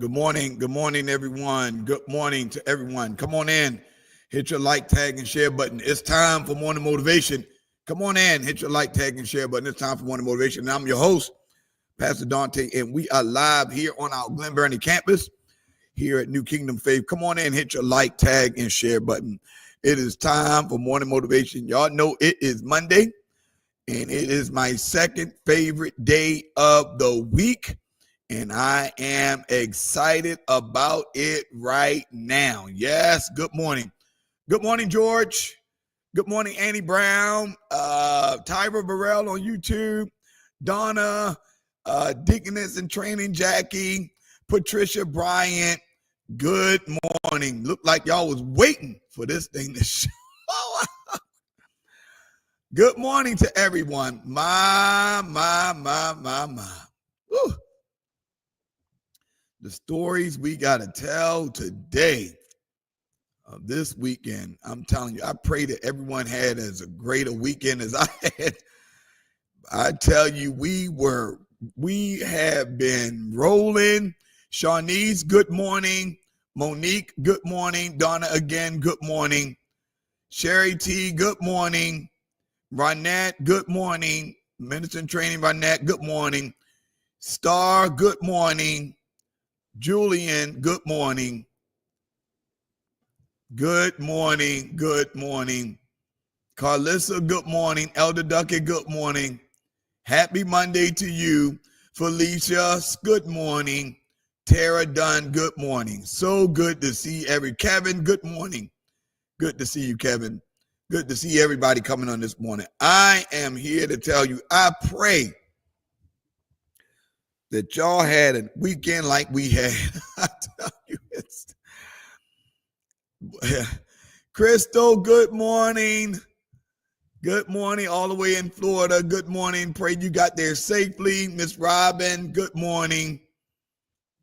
Good morning. Good morning, everyone. Good morning to everyone. Come on in, hit your like, tag, and share button. It's time for morning motivation. Come on in, hit your like, tag, and share button. It's time for morning motivation. And I'm your host, Pastor Dante, and we are live here on our Glen Burnie campus here at New Kingdom Faith. Come on in, hit your like, tag, and share button. It is time for morning motivation. Y'all know it is Monday, and it is my second favorite day of the week. And I am excited about it right now. Yes, good morning. Good morning, George. Good morning, Annie Brown, Tyra Burrell on YouTube, Donna, Deaconess in Training, Jackie, Patricia Bryant. Good morning. Look like y'all was waiting for this thing to show. Good morning to everyone. My. Woo. The stories we got to tell today of this weekend. I'm telling you, I pray that everyone had as a great a weekend as I had. I tell you, we have been rolling. Shawnee's, good morning. Monique, good morning. Donna, again, good morning. Sherry T, good morning. Ronette, good morning. Minister in Training, Ronette, good morning. Star, good morning. Julian, good morning. Good morning. Good morning. Carlissa, good morning. Elder Duckett, good morning. Happy Monday to you. Felicia, good morning. Tara Dunn, good morning. So good to see Kevin, good morning. Good to see you, Kevin. Good to see everybody coming on this morning. I am here to tell you, I pray that y'all had a weekend like we had. I tell you, Crystal, good morning. Good morning, all the way in Florida. Good morning. Pray you got there safely. Miss Robin, good morning.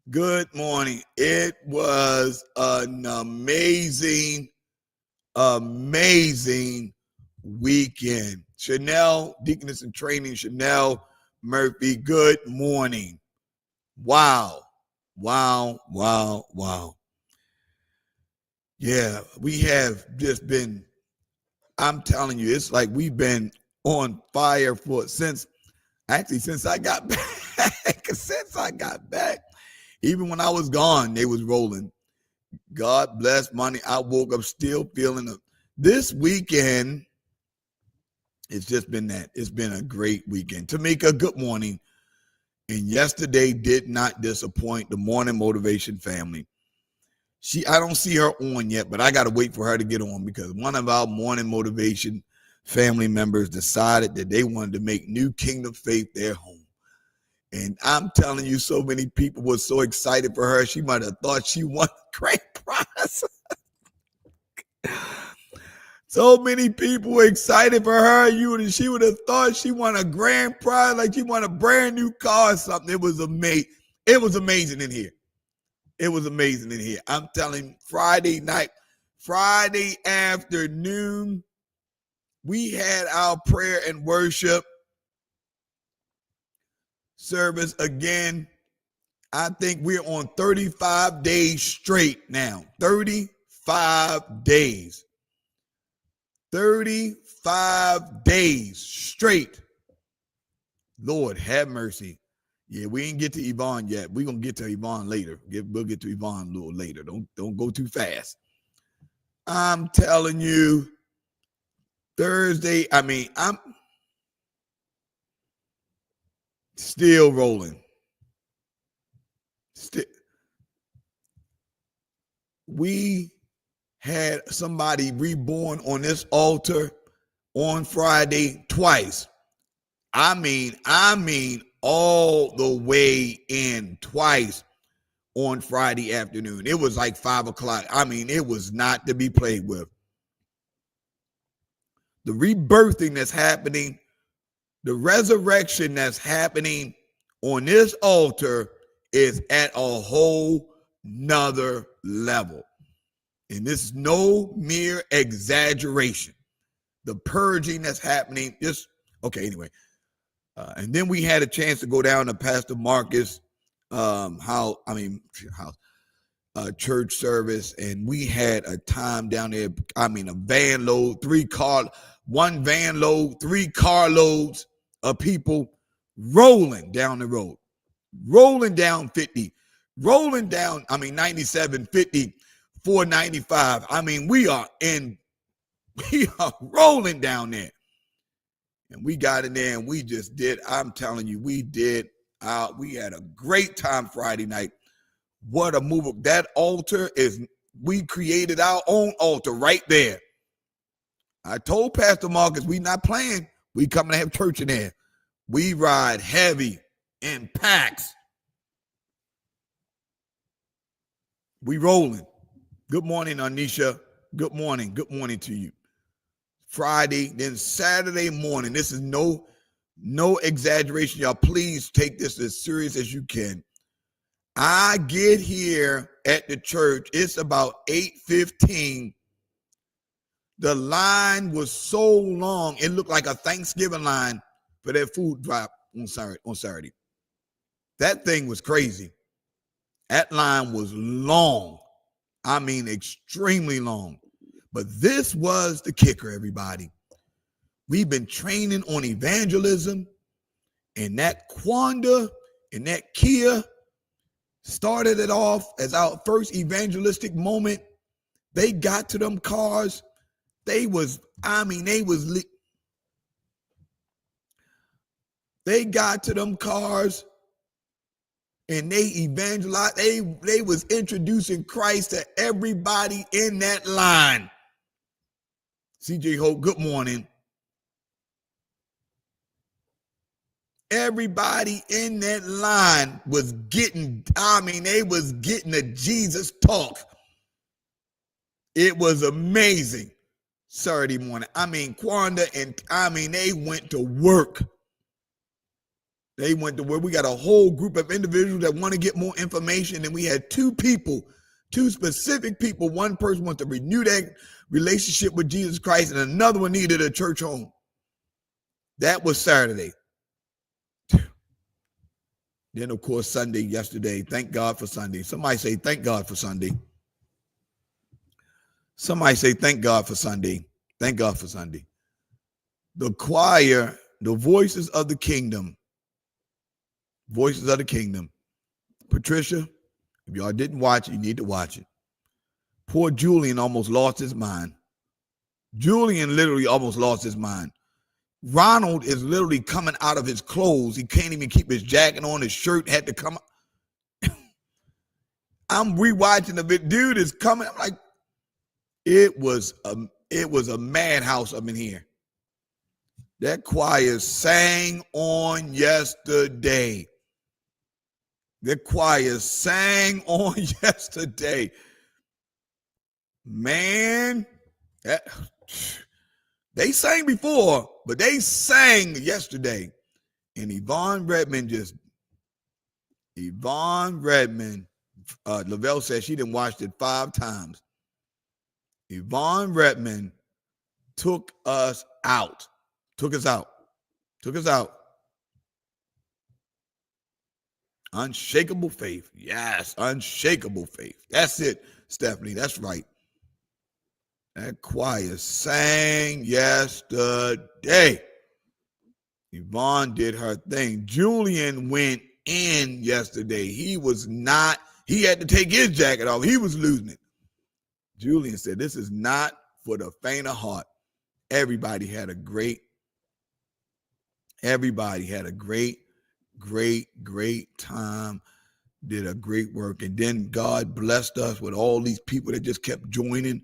Good morning. It was an amazing weekend. Chanel, Deaconess in Training, Chanel Murphy, good morning. Wow. Yeah, we have just been, I'm telling you, it's like we've been on fire since I got back. Since I got back. Even when I was gone, they was rolling. God bless money. I woke up still feeling it. This weekend, it's just been that. It's been a great weekend. Tamika, good morning. And yesterday did not disappoint the Morning Motivation family. I don't see her on yet, but I got to wait for her to get on because one of our Morning Motivation family members decided that they wanted to make New Kingdom Faith their home. And I'm telling you, so many people were so excited for her. She might have thought she won a great prize. So many people were excited for her. She would have thought she won a grand prize, like she won a brand new car or something. It was amazing. It was amazing in here. It was amazing in here. I'm telling you, Friday afternoon, we had our prayer and worship service again. I think we're on 35 days straight now. 35 days. 35 days straight. Lord, have mercy. Yeah, we ain't get to Yvonne yet. We're going to get to Yvonne later. We'll get to Yvonne a little later. Don't go too fast. I'm telling you, I'm still rolling. We had somebody reborn on this altar on Friday twice. I mean, all the way in twice on Friday afternoon. It was like 5:00. I mean, it was not to be played with. The rebirthing that's happening, the resurrection that's happening on this altar is at a whole nother level. And this is no mere exaggeration. The purging that's happening, anyway. And then we had a chance to go down to Pastor Marcus how church service, and we had a time down there. I mean, a van load, one van load, 3 car loads of people rolling down the road, rolling down 50, rolling down, 97, 50, 495. I mean, we are rolling down there. And we got in there and we just did, I'm telling you, we had a great time Friday night. What a move. That altar we created our own altar right there. I told Pastor Marcus, we not playing. We coming to have church in there. We ride heavy in packs. We rolling. Good morning, Anisha. Good morning. Good morning to you. Friday, then Saturday morning. This is no exaggeration. Y'all, please take this as serious as you can. I get here at the church. It's about 8:15. The line was so long, it looked like a Thanksgiving line for that food drop on Saturday. That thing was crazy. That line was long. I mean, extremely long. But this was the kicker, everybody. We've been training on evangelism, and that Quanda and that Kia started it off as our first evangelistic moment. They got to them cars. They got to them cars and they evangelized. They was introducing Christ to everybody in that line. CJ Hope, good morning. Everybody in that line was getting, they was getting a Jesus talk. It was amazing. Saturday morning. Quanda and they went to work. They went to work. We got a whole group of individuals that want to get more information. And we had two specific people. One person wants to renew that relationship with Jesus Christ, and another one needed a church home. That was Saturday. Then, of course, Sunday, yesterday. Thank God for Sunday. Somebody say, thank God for Sunday. Somebody say, thank God for Sunday. Thank God for Sunday. The choir, the voices of the kingdom. Voices of the kingdom. Patricia, if y'all didn't watch it, you need to watch it. Poor Julian almost lost his mind. Julian literally almost lost his mind. Ronald is literally coming out of his clothes. He can't even keep his jacket on. His shirt had to come out. I'm rewatching the video. Dude is coming. I'm like, it was a madhouse up in here. That choir sang on yesterday. The choir sang on yesterday. Man, they sang before, but they sang yesterday. And Yvonne Redmond, Lavelle said she didn't watch it 5 times. Yvonne Redmond took us out. Unshakable faith. Yes, unshakable faith. That's it, Stephanie. That's right. That choir sang yesterday. Yvonne did her thing. Julian went in yesterday. He had to take his jacket off. He was losing it. Julian said, this is not for the faint of heart. Everybody had a great time, did a great work. And then God blessed us with all these people that just kept joining.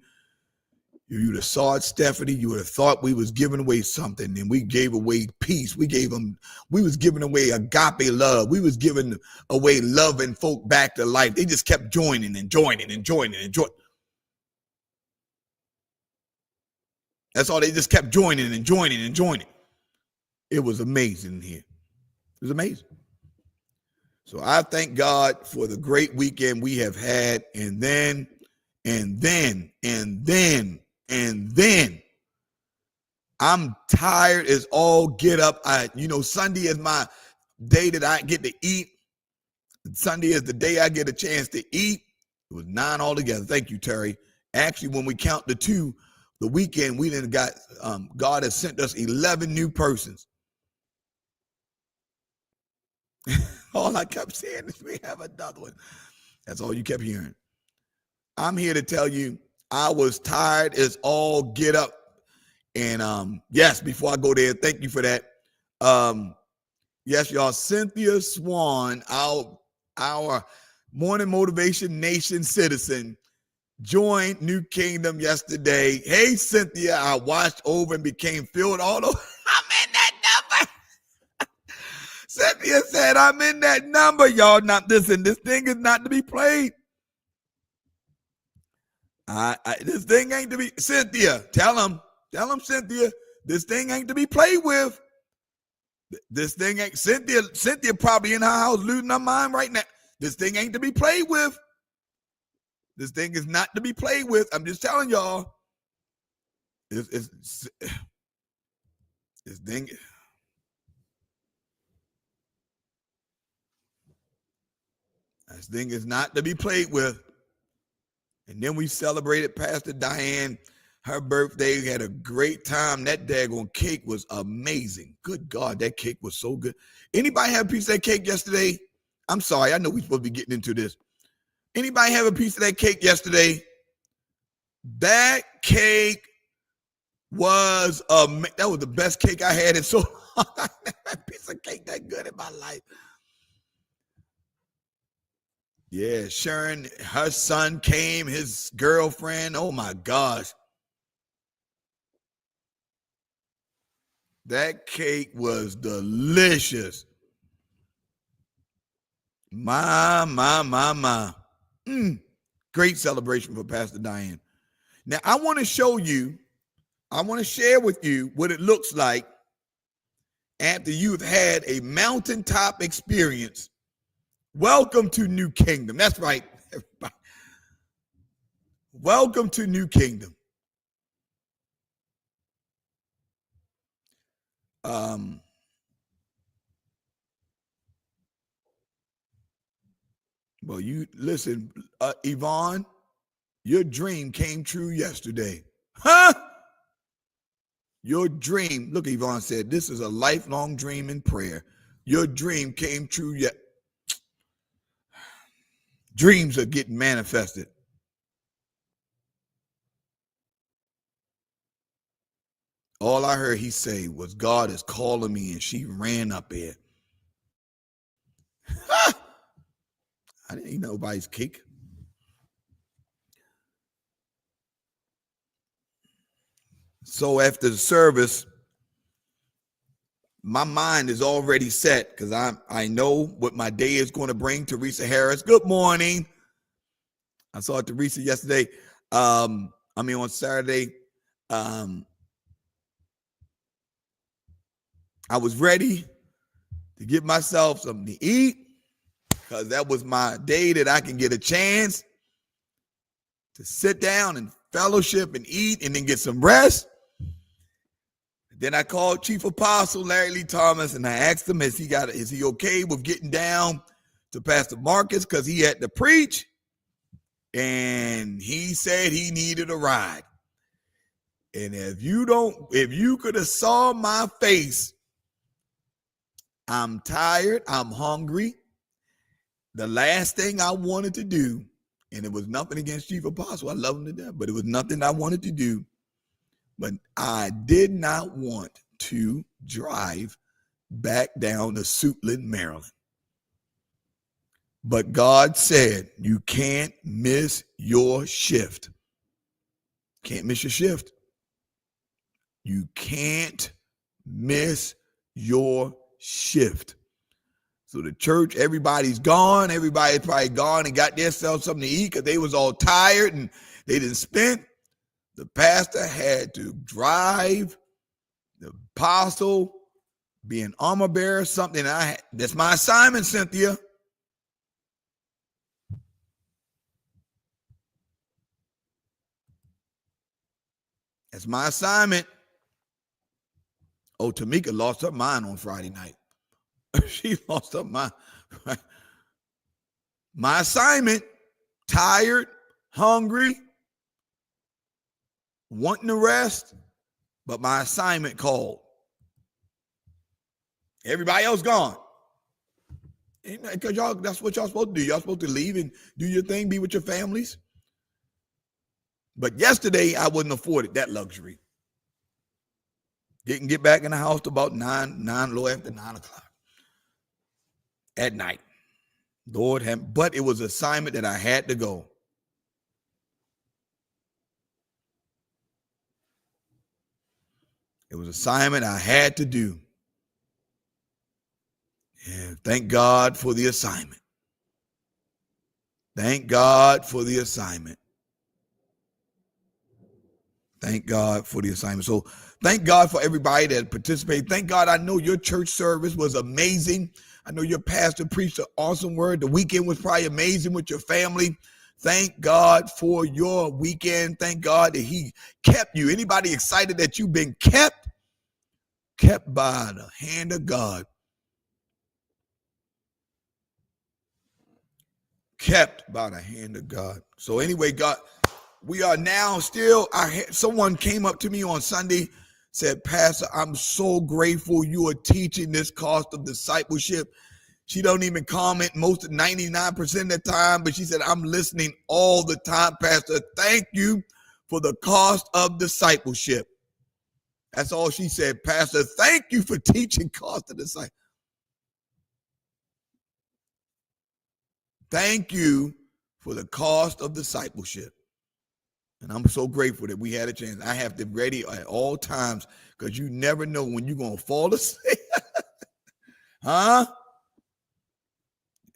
You would have saw it, Stephanie. You would have thought we was giving away something, and we gave away peace. We was giving away agape love. We was giving away loving folk back to life. They just kept joining and joining and joining and joining. That's all. They just kept joining and joining and joining. It was amazing here. It was amazing. So I thank God for the great weekend we have had. And then I'm tired as all get up. Sunday is my day that I get to eat. Sunday is the day I get a chance to eat. It was 9 altogether. Thank you, Terry. Actually, when we count the 2, the weekend, we didn't got, God has sent us 11 new persons. All I kept saying is we have another one. That's all you kept hearing. I'm here to tell you, I was tired as all get up. And yes, before I go there, thank you for that. Yes, y'all, Cynthia Swan, our Morning Motivation Nation citizen, joined New Kingdom yesterday. Hey, Cynthia, I watched over and became filled all over. I'm in that number. Cynthia said, I'm in that number. Y'all not listen. This thing is not to be played. This thing ain't to be. Cynthia, tell him, Cynthia, this thing ain't to be played with. This thing ain't. Cynthia probably in her house losing her mind right now. This thing ain't to be played with. This thing is not to be played with. I'm just telling y'all. This thing. This thing is not to be played with. And then we celebrated Pastor Diane, her birthday. We had a great time. That daggone cake was amazing. Good God, that cake was so good. Anybody have a piece of that cake yesterday? I'm sorry, I know we're supposed to be getting into this. Anybody have a piece of that cake yesterday? That cake was that was the best cake I had in so long. I never had a piece of cake that good in my life. Yeah, Sharon, her son came, his girlfriend. Oh my gosh. That cake was delicious. My. Great celebration for Pastor Diane. Now, I want to share with you what it looks like after you've had a mountaintop experience. Welcome to New Kingdom. That's right, everybody. Welcome to New Kingdom. Well, you listen, Yvonne, your dream came true yesterday. Huh? Your dream, look, Yvonne said, this is a lifelong dream in prayer. Your dream came true yet. Dreams are getting manifested. All I heard he say was, God is calling me, and she ran up there. I didn't eat nobody's cake. So after the service, my mind is already set because I know what my day is going to bring. Teresa Harris, good morning. I saw Teresa yesterday. On Saturday. I was ready to give myself something to eat because that was my day that I can get a chance to sit down and fellowship and eat and then get some rest. Then I called Chief Apostle Larry Lee Thomas and I asked him, is he okay with getting down to Pastor Marcus because he had to preach? And he said he needed a ride. And if you could have saw my face, I'm tired, I'm hungry. The last thing I wanted to do, and it was nothing against Chief Apostle, I love him to death, but it was nothing I wanted to do. But I did not want to drive back down to Suitland, Maryland. But God said, you can't miss your shift. Can't miss your shift. You can't miss your shift. So the church, everybody's gone. Everybody's probably gone and got themselves something to eat because they was all tired and they didn't spend. The pastor had to drive the apostle, be an armor bearer, something. That's my assignment, Cynthia. That's my assignment. Oh, Tamika lost her mind on Friday night. She lost her mind. My assignment, tired, hungry, wanting to rest, but my assignment called. Everybody else gone. Because y'all, that's what y'all supposed to do. Y'all supposed to leave and do your thing, be with your families. But yesterday, I wasn't afforded that luxury. Didn't get back in the house till about 9, a little after 9 o'clock at night. Lord, but it was an assignment that I had to go. It was an assignment I had to do. And thank God for the assignment. Thank God for the assignment. Thank God for the assignment. So thank God for everybody that participated. Thank God, I know your church service was amazing. I know your pastor preached an awesome word. The weekend was probably amazing with your family. Thank God for your weekend. Thank God that he kept you. Anybody excited that you've been kept? Kept by the hand of God. Kept by the hand of God. So anyway, God, we are now still, someone came up to me on Sunday, said, Pastor, I'm so grateful you are teaching this cost of discipleship. She don't even comment most of 99% of the time, but she said, I'm listening all the time, Pastor. Thank you for the cost of discipleship. That's all she said, Pastor. Thank you for teaching cost of discipleship. Thank you for the cost of discipleship. And I'm so grateful that we had a chance. I have to be ready at all times because you never know when you're going to fall asleep. Huh?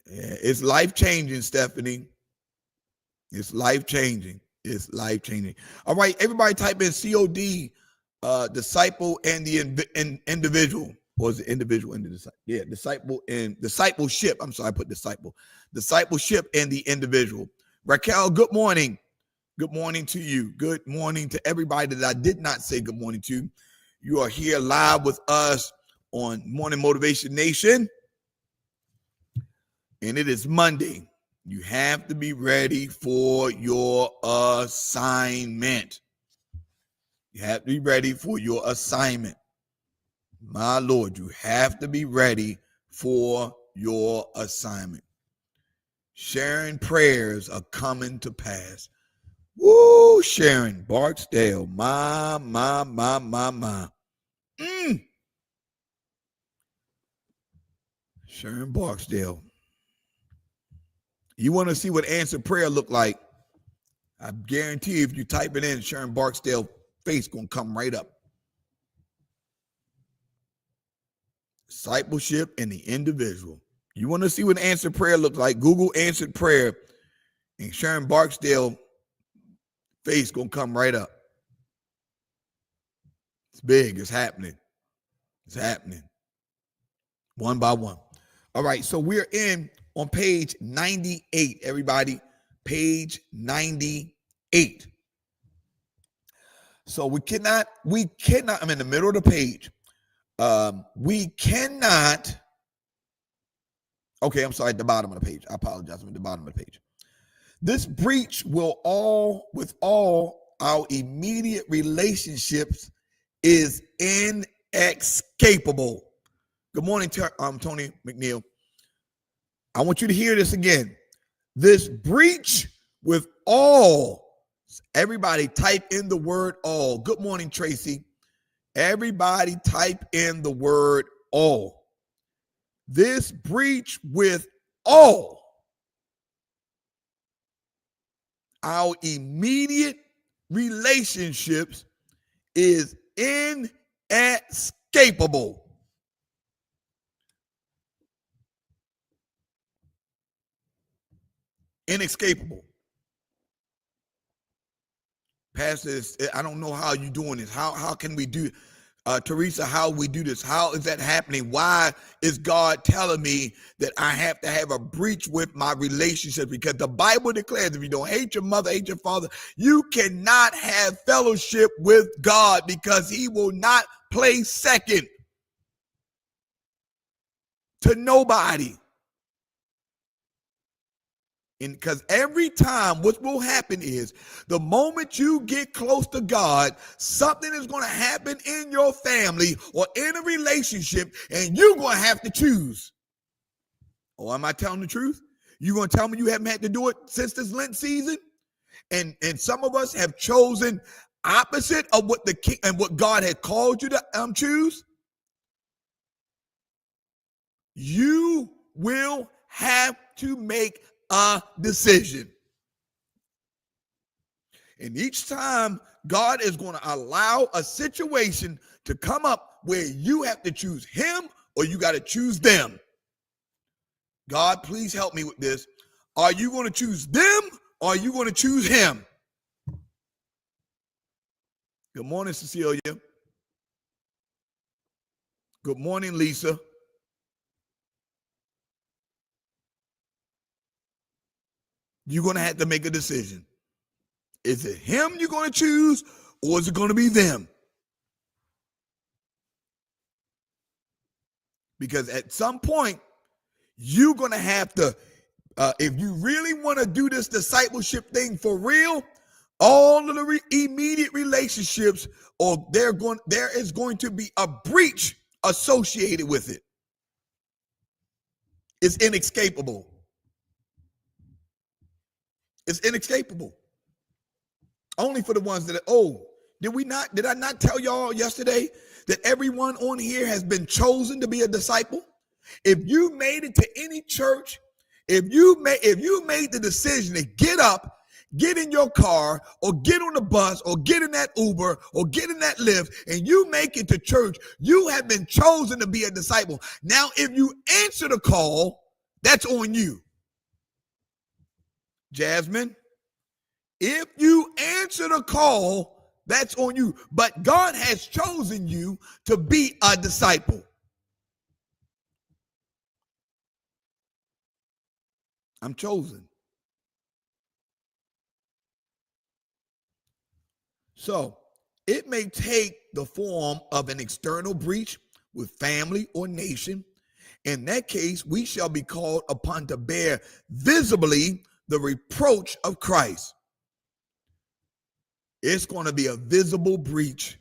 Yeah, it's life-changing, Stephanie. It's life-changing. It's life-changing. All right, everybody type in COD, disciple and the individual. Or is it individual and the disciple? Yeah, disciple and discipleship. I'm sorry, I put disciple. Discipleship and the individual. Raquel, good morning. Good morning to you. Good morning to everybody that I did not say good morning to. You are here live with us on Morning Motivation Nation. And it is Monday. You have to be ready for your assignment. You have to be ready for your assignment. My Lord, you have to be ready for your assignment. Sharon prayers are coming to pass. Woo, Sharon Barksdale. My. Sharon Barksdale. You want to see what answered prayer look like? I guarantee you, if you type it in, Sharon Barksdale face gonna come right up. Discipleship and the individual. You want to see what answered prayer looks like? Google answered prayer, and Sharon Barksdale face gonna come right up. It's big. It's happening. It's happening. One by one. All right. So we're on page 98. Everybody, page 98. So we cannot. I'm in the middle of the page. We cannot. Okay, I'm sorry, at the bottom of the page. I apologize. I'm at the bottom of the page. This breach with all our immediate relationships is inescapable. Good morning, Tony McNeil. I want you to hear this again. This breach with all, everybody type in the word all. Good morning, Tracy. Everybody type in the word all. This breach with all our immediate relationships is inescapable. Inescapable. Pastor, I don't know how you're doing this. How can we do it? Teresa, how we do this? How is that happening? Why is God telling me that I have to have a breach with my relationship? Because the Bible declares if you don't hate your mother, hate your father, you cannot have fellowship with God because he will not play second to nobody. And because every time what will happen is the moment you get close to God, something is going to happen in your family or in a relationship, and you're going to have to choose. Oh, am I telling the truth? You're going to tell me you haven't had to do it since this Lent season? And some of us have chosen opposite of what the king and what God had called you to choose. You will have to make a decision. And each time God is going to allow a situation to come up where you have to choose him or you got to choose them. God, please help me with this. Are you going to choose them or are you going to choose him? Good morning, Cecilia. Good morning, Lisa. You're going to have to make a decision. Is it him you're going to choose or is it going to be them? Because at some point, you're going to have to, if you really want to do this discipleship thing for real, all of the immediate relationships, or there is going to be a breach associated with it. It's inescapable. It's inescapable. Only for the ones that did I not tell y'all yesterday that everyone on here has been chosen to be a disciple? If you made it to any church, if you made the decision to get up, get in your car, or get on the bus, or get in that Uber, or get in that Lyft, and you make it to church, you have been chosen to be a disciple. Now, if you answer the call, that's on you. Jasmine, if you answer the call, that's on you. But God has chosen you to be a disciple. I'm chosen. So it may take the form of an external breach with family or nation. In that case, we shall be called upon to bear visibly the reproach of Christ. It's going to be a visible breach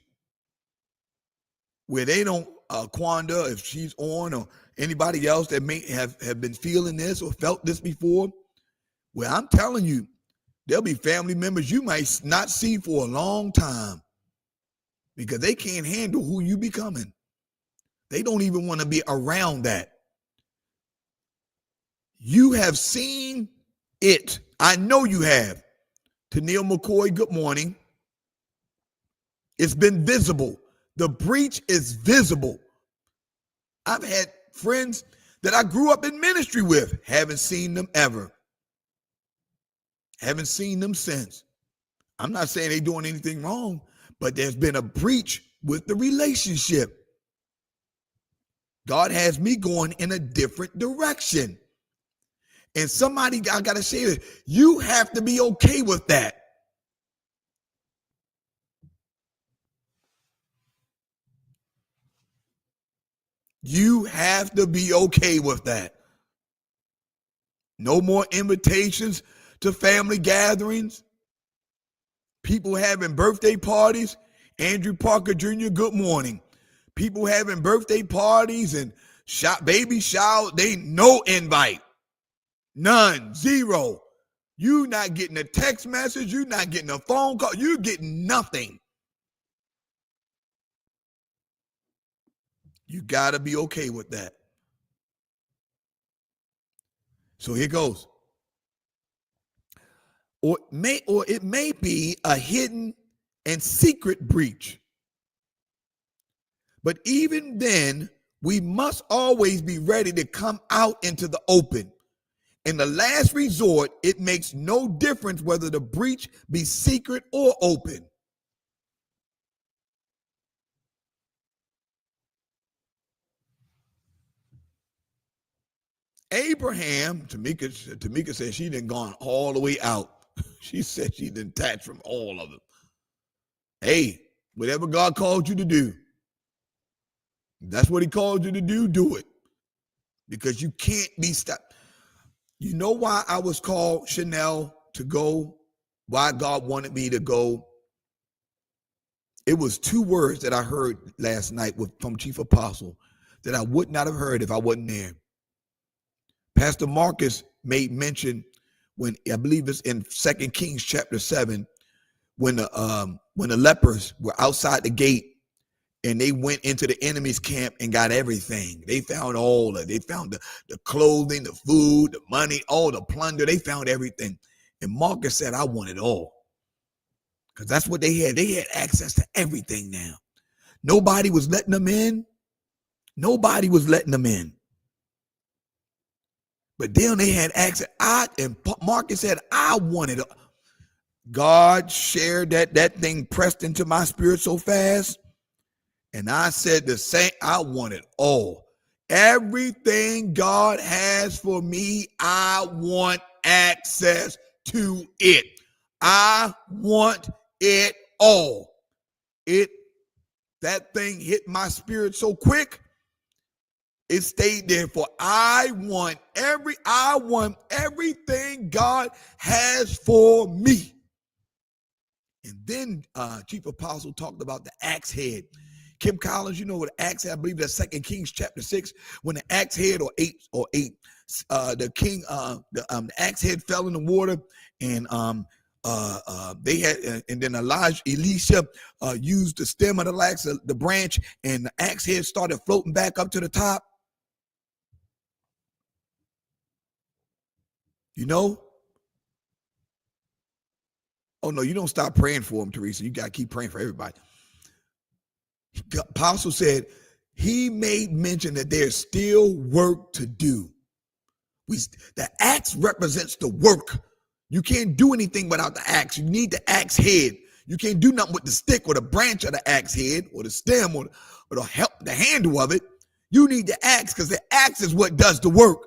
where they don't, Quanda, if she's on, or anybody else that may have been feeling this or felt this before, well, I'm telling you, there'll be family members you might not see for a long time because they can't handle who you becoming. They don't even want to be around that. You have seen it. I know you have. To Neil McCoy, good morning. It's been visible. The breach is visible. I've had friends that I grew up in ministry with, haven't seen them ever. Haven't seen them since. I'm not saying they're doing anything wrong, but there's been a breach with the relationship. God has me going in a different direction. And somebody, I got to say this, you have to be okay with that. You have to be okay with that. No more invitations to family gatherings. People having birthday parties. Andrew Parker Jr., good morning. People having birthday parties and baby shower. They no invite. None. Zero. You not getting a text message. You not getting a phone call. You getting nothing. You got to be okay with that. So here goes. Or it may be a hidden and secret breach. But even then, we must always be ready to come out into the open. In the last resort, it makes no difference whether the breach be secret or open. Abraham, Tamika said she done gone all the way out. She said she done detached from all of them. Hey, whatever God called you to do, that's what he called you to do it. Because you can't be stopped. You know why I was called, Chanel, to go? Why God wanted me to go? It was 2 words that I heard last night from Chief Apostle that I would not have heard if I wasn't there. Pastor Marcus made mention when, I believe it's in 2 Kings chapter 7, when the lepers were outside the gate and they went into the enemy's camp and got everything. They found they found the clothing, the food, the money, all the plunder. They found everything. And Marcus said, I want it all. Because that's what they had. They had access to everything now. Nobody was letting them in. Nobody was letting them in. But then they had access. And Marcus said, I wanted it. God shared that thing pressed into my spirit so fast. And I said the same. I want it all. Everything God has for me, I want access to it. I want it all. That thing hit my spirit so quick. It stayed there for I want everything God has for me. And then Chief Apostle talked about the axe head. Kim Collins, you know what the axe head, I believe that's 2 Kings chapter 6, when the axe head or eight, the king, the axe head fell in the water, and they had, and then Elisha used the stem of the axe, the branch, and the axe head started floating back up to the top. You know? Oh no, you don't stop praying for him, Teresa. You got to keep praying for everybody. Apostle said he made mention that there's still work to do. The axe represents the work. You can't do anything without the axe. You need the axe head. You can't do nothing with the stick or the branch of the axe head or the stem or the handle of it. You need the axe, because the axe is what does the work.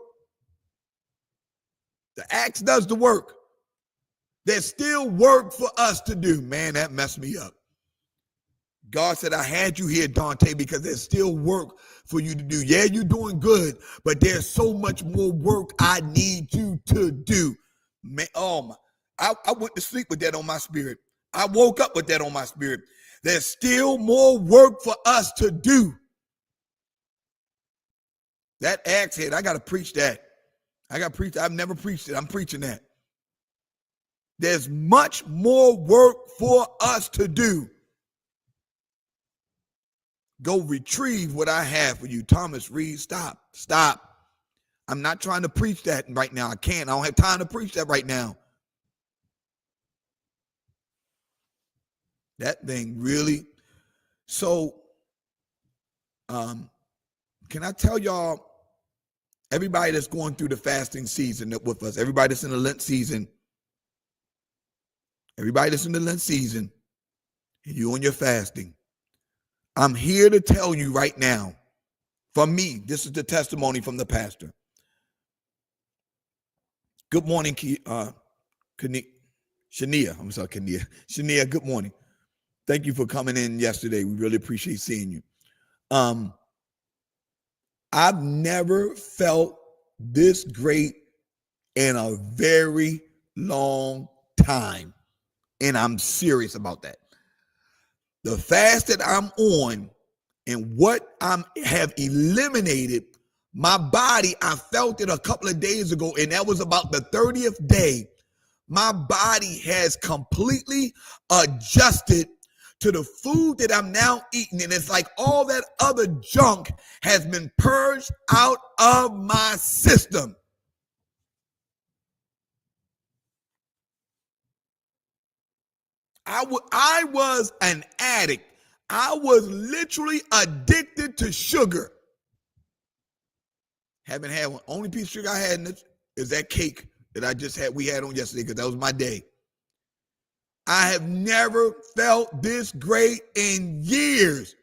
The axe does the work. There's still work for us to do. Man, that messed me up. God said, I had you here, Dante, because there's still work for you to do. Yeah, you're doing good, but there's so much more work I need you to do. Man, I went to sleep with that on my spirit. I woke up with that on my spirit. There's still more work for us to do. That axe head, I got to preach that. I've never preached it. I'm preaching that. There's much more work for us to do. Go retrieve what I have for you. Thomas Reed, stop. I'm not trying to preach that right now. I can't. I don't have time to preach that right now. That thing really. So, can I tell y'all, everybody that's going through the fasting season with us, everybody that's in the Lent season, and you on your fasting, I'm here to tell you right now, from me, this is the testimony from the pastor. Good morning, Shania. I'm sorry, Shania, good morning. Thank you for coming in yesterday. We really appreciate seeing you. I've never felt this great in a very long time. And I'm serious about that. The fast that I'm on and what I have eliminated, my body, I felt it a couple of days ago, and that was about the 30th day. My body has completely adjusted to the food that I'm now eating, and it's like all that other junk has been purged out of my system. I was an addict. I was literally addicted to sugar. Haven't had one. Only piece of sugar I had in this is that cake that we had on yesterday, because that was my day. I have never felt this great in years,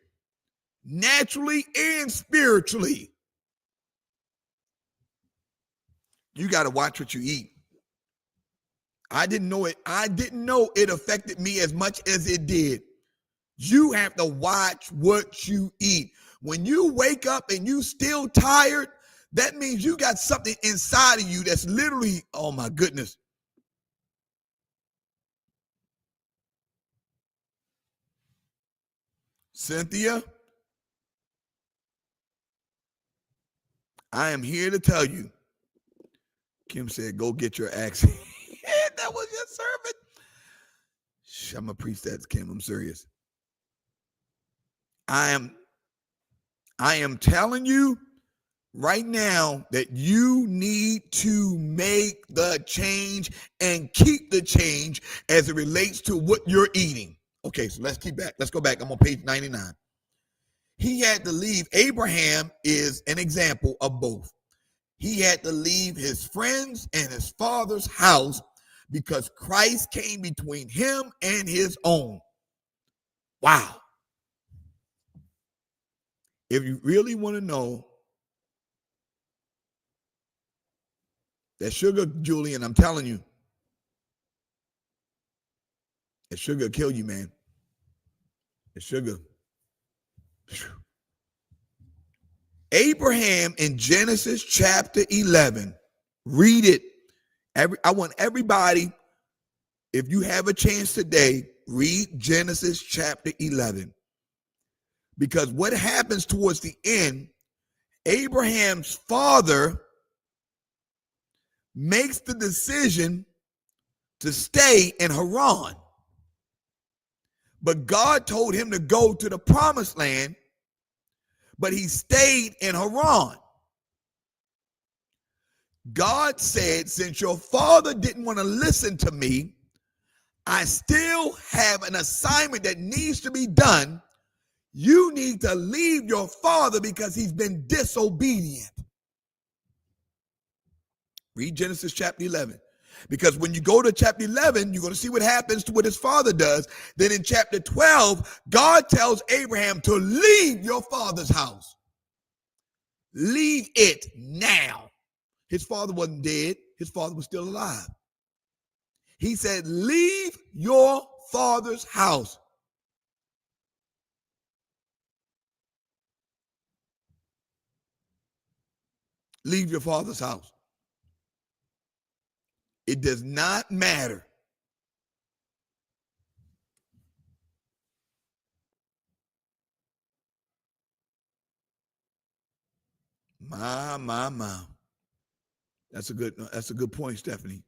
naturally and spiritually. You got to watch what you eat. I didn't know it. I didn't know it affected me as much as it did. You have to watch what you eat. When you wake up and you still tired, That means you got something inside of you that's literally, oh my goodness. Cynthia, I am here to tell you. Kim said, go get your axe. That was your servant. I'm going to preach that, Kim. I'm serious. I am telling you right now that you need to make the change and keep the change as it relates to what you're eating. Okay, so let's go back. I'm on page 99. He had to leave. Abraham is an example of both. He had to leave his friends and his father's house because Christ came between him and his own. Wow. If you really want to know that sugar, Julian, I'm telling you, that sugar will kill you, man. The sugar. Abraham in Genesis chapter 11. Read it. I want everybody, if you have a chance today, read Genesis chapter 11. Because what happens towards the end, Abraham's father makes the decision to stay in Haran. But God told him to go to the promised land, but he stayed in Haran. God said, since your father didn't want to listen to me, I still have an assignment that needs to be done. You need to leave your father because he's been disobedient. Read Genesis chapter 11. Because when you go to chapter 11, you're going to see what happens to what his father does. Then in chapter 12, God tells Abraham to leave your father's house. Leave it now. His father wasn't dead. His father was still alive. He said, leave your father's house. Leave your father's house. It does not matter. My. That's a good point, Stephanie.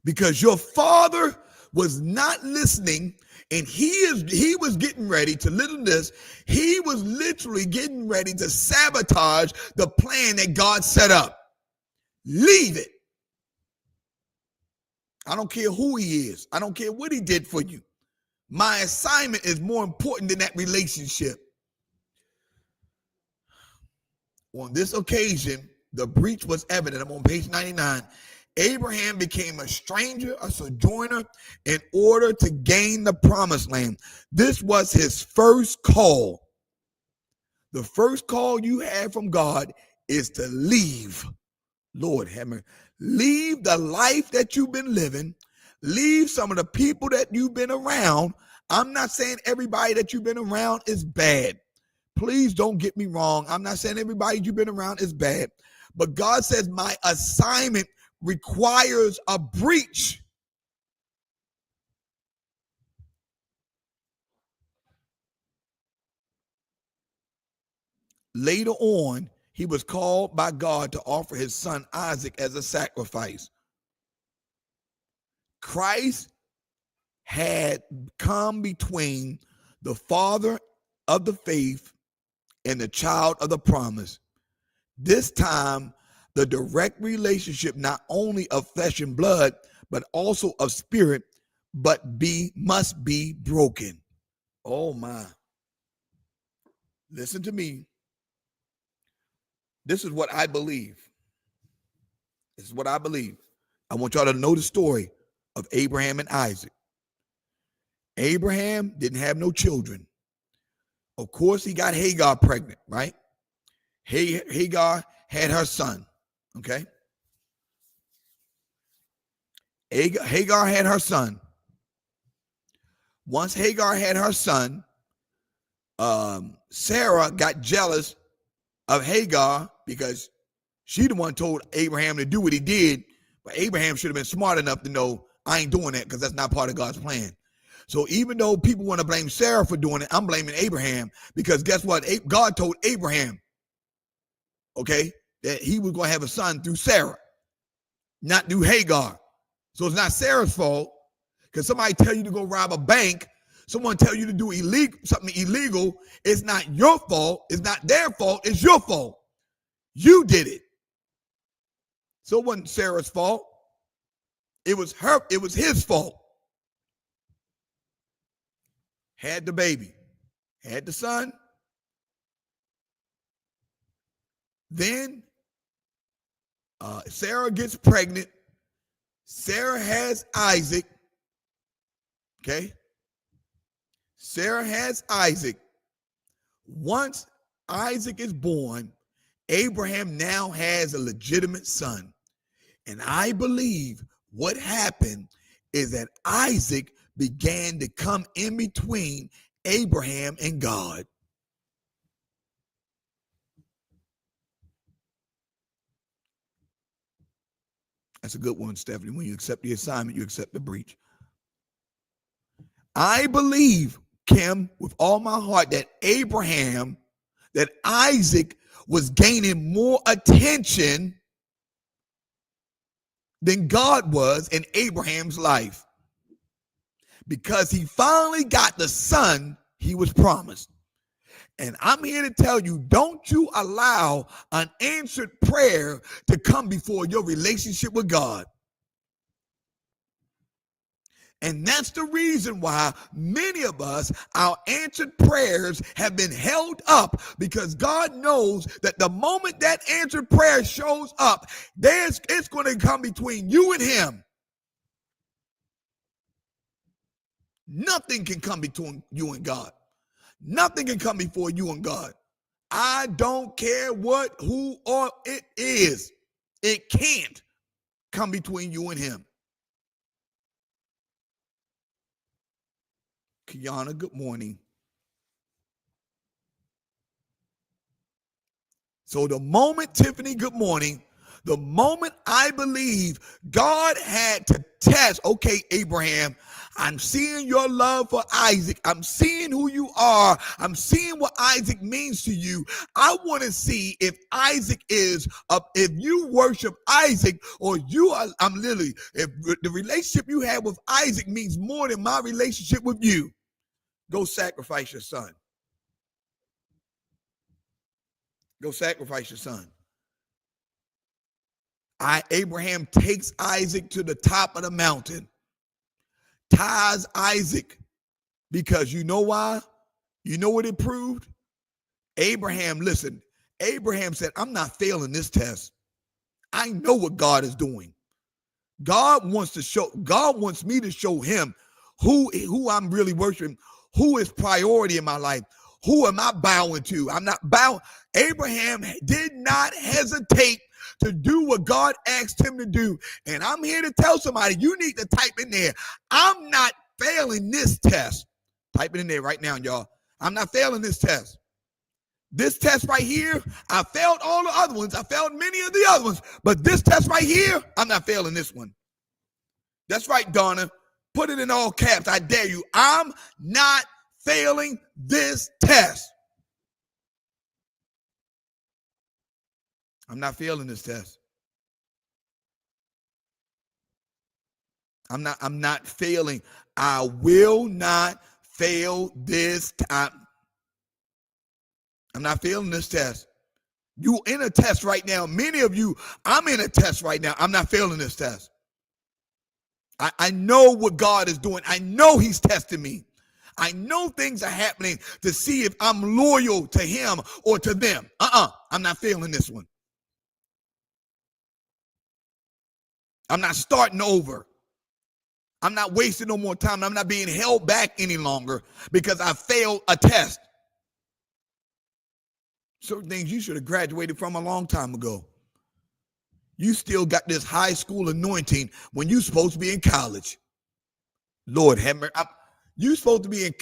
Because your father was not listening, and he was getting ready to listen to this. He was literally getting ready to sabotage the plan that God set up. Leave it. I don't care who he is. I don't care what he did for you. My assignment is more important than that relationship. On this occasion, the breach was evident. I'm on page 99. Abraham became a stranger, a sojourner, in order to gain the promised land. This was his first call. The first call you have from God is to leave. Lord have mercy. Leave the life that you've been living. Leave some of the people that you've been around. I'm not saying everybody that you've been around is bad. Please don't get me wrong. I'm not saying everybody you've been around is bad. But God says my assignment requires a breach. Later on, he was called by God to offer his son Isaac as a sacrifice. Christ had come between the father of the faith and the child of the promise. This time, the direct relationship not only of flesh and blood, but also of spirit, must be broken. Oh my. Listen to me. This is what I believe. This is what I believe. I want y'all to know the story of Abraham and Isaac. Abraham didn't have no children. Of course, he got Hagar pregnant, right? Hagar had her son, okay? Hagar had her son. Once Hagar had her son, Sarah got jealous of Hagar, because she the one told Abraham to do what he did, but Abraham should have been smart enough to know, I ain't doing that because that's not part of God's plan. So even though people want to blame Sarah for doing it, I'm blaming Abraham, because guess what? God told Abraham, okay, that he was going to have a son through Sarah, not through Hagar. So it's not Sarah's fault, because somebody tell you to go rob a bank, someone tell you to do something illegal, it's not your fault, it's not their fault, it's your fault. You did it. So it wasn't Sarah's fault. It was his fault. Had the baby, had the son. Then Sarah gets pregnant. Sarah has Isaac. Okay. Sarah has Isaac. Once Isaac is born, Abraham now has a legitimate son. And I believe what happened is that Isaac began to come in between Abraham and God. That's a good one, Stephanie. When you accept the assignment, you accept the breach. I believe, Kim, with all my heart, that Isaac was gaining more attention than God was in Abraham's life, because he finally got the son he was promised. And I'm here to tell you, don't you allow unanswered prayer to come before your relationship with God. And that's the reason why many of us, our answered prayers have been held up, because God knows that the moment that answered prayer shows up, it's going to come between you and him. Nothing can come between you and God. Nothing can come before you and God. I don't care who or it is. It can't come between you and him. Kiana, good morning. So the moment, Tiffany, good morning, the moment I believe God had to test, okay, Abraham, I'm seeing your love for Isaac. I'm seeing who you are. I'm seeing what Isaac means to you. I want to see if Isaac is, if you worship Isaac, or you are, if the relationship you have with Isaac means more than my relationship with you, go sacrifice your son. Go sacrifice your son. Abraham takes Isaac to the top of the mountain, ties Isaac, because you know why? You know what it proved? Abraham said, I'm not failing this test. I know what God is doing. God wants me to show him who I'm really worshiping, who is priority in my life. Who am I bowing to? I'm not bowing. Abraham did not hesitate to do what God asked him to do. And I'm here to tell somebody, you need to type in there, I'm not failing this test. Type it in there right now, y'all. I'm not failing this test. This test right here, I failed all the other ones. I failed many of the other ones. But this test right here, I'm not failing this one. That's right, Donna. Put it in all caps. I dare you. I'm not failing this test. I'm not failing this test. I'm not failing. I will not fail this time. I'm not failing this test. You in a test right now. Many of you, I'm in a test right now. I'm not failing this test. I know what God is doing. I know he's testing me. I know things are happening to see if I'm loyal to him or to them. I'm not failing this one. I'm not starting over. I'm not wasting no more time. I'm not being held back any longer because I failed a test. Certain things you should have graduated from a long time ago. You still got this high school anointing when you're supposed to be in college. Lord have mercy. You're supposed to be at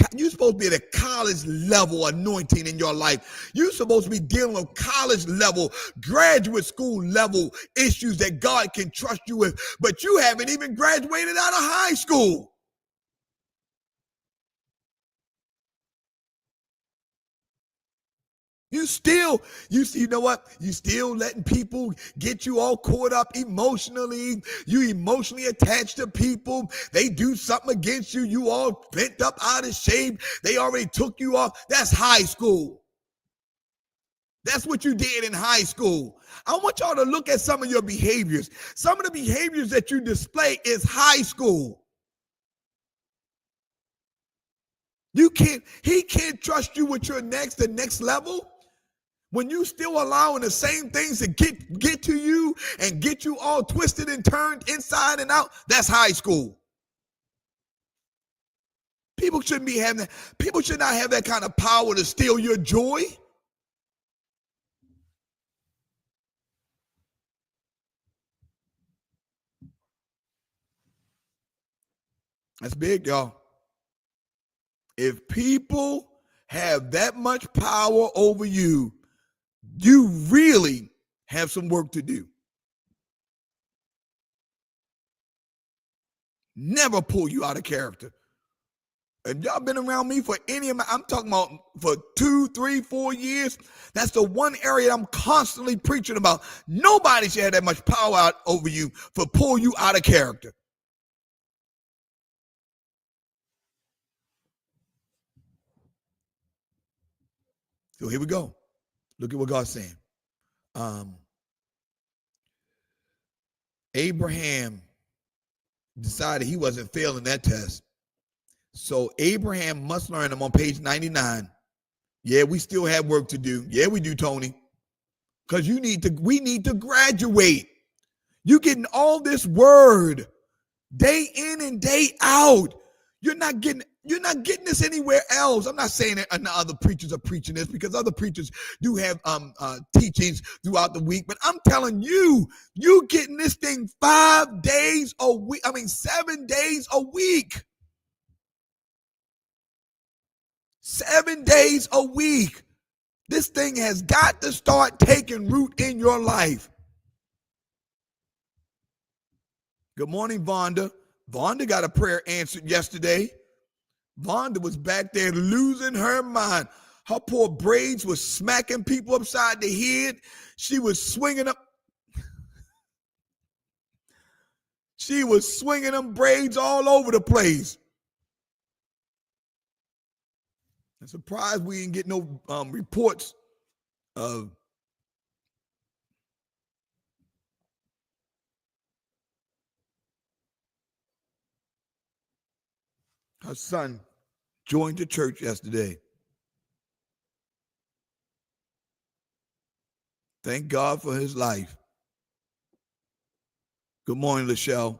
a college college level anointing in your life. You're supposed to be dealing with college level, graduate school level issues that God can trust you with, but you haven't even graduated out of high school. You know what? You still letting people get you all caught up emotionally. You emotionally attached to people. They do something against you. You all bent up out of shape. They already took you off. That's high school. That's what you did in high school. I want y'all to look at some of your behaviors. Some of the behaviors that you display is high school. He can't trust you with the next level. When you still allowing the same things to get to you and get you all twisted and turned inside and out, that's high school. People shouldn't be having that. People should not have that kind of power to steal your joy. That's big, y'all. If people have that much power over you, you really have some work to do. Never pull you out of character. If y'all been around me for any amount, I'm talking about for 2, 3, 4 years, that's the one area I'm constantly preaching about. Nobody should have that much power out over you for pull you out of character. So here we go. Look at what God's saying. Abraham decided he wasn't failing that test. So Abraham must learn. I'm on page 99. Yeah, we still have work to do. Yeah, we do, Tony. Because we need to graduate. You getting all this word day in and day out. You're not getting this anywhere else. I'm not saying that other preachers are preaching this, because other preachers do have teachings throughout the week. But I'm telling you, you getting this thing 5 days a week. 7 days a week. 7 days a week. This thing has got to start taking root in your life. Good morning, Vonda. Vonda got a prayer answered yesterday. Vonda was back there losing her mind. Her poor braids was smacking people upside the head. She was swinging them. She was swinging them braids all over the place. I'm surprised we didn't get no reports of her son joined the church yesterday. Thank God for his life. Good morning, Lachelle.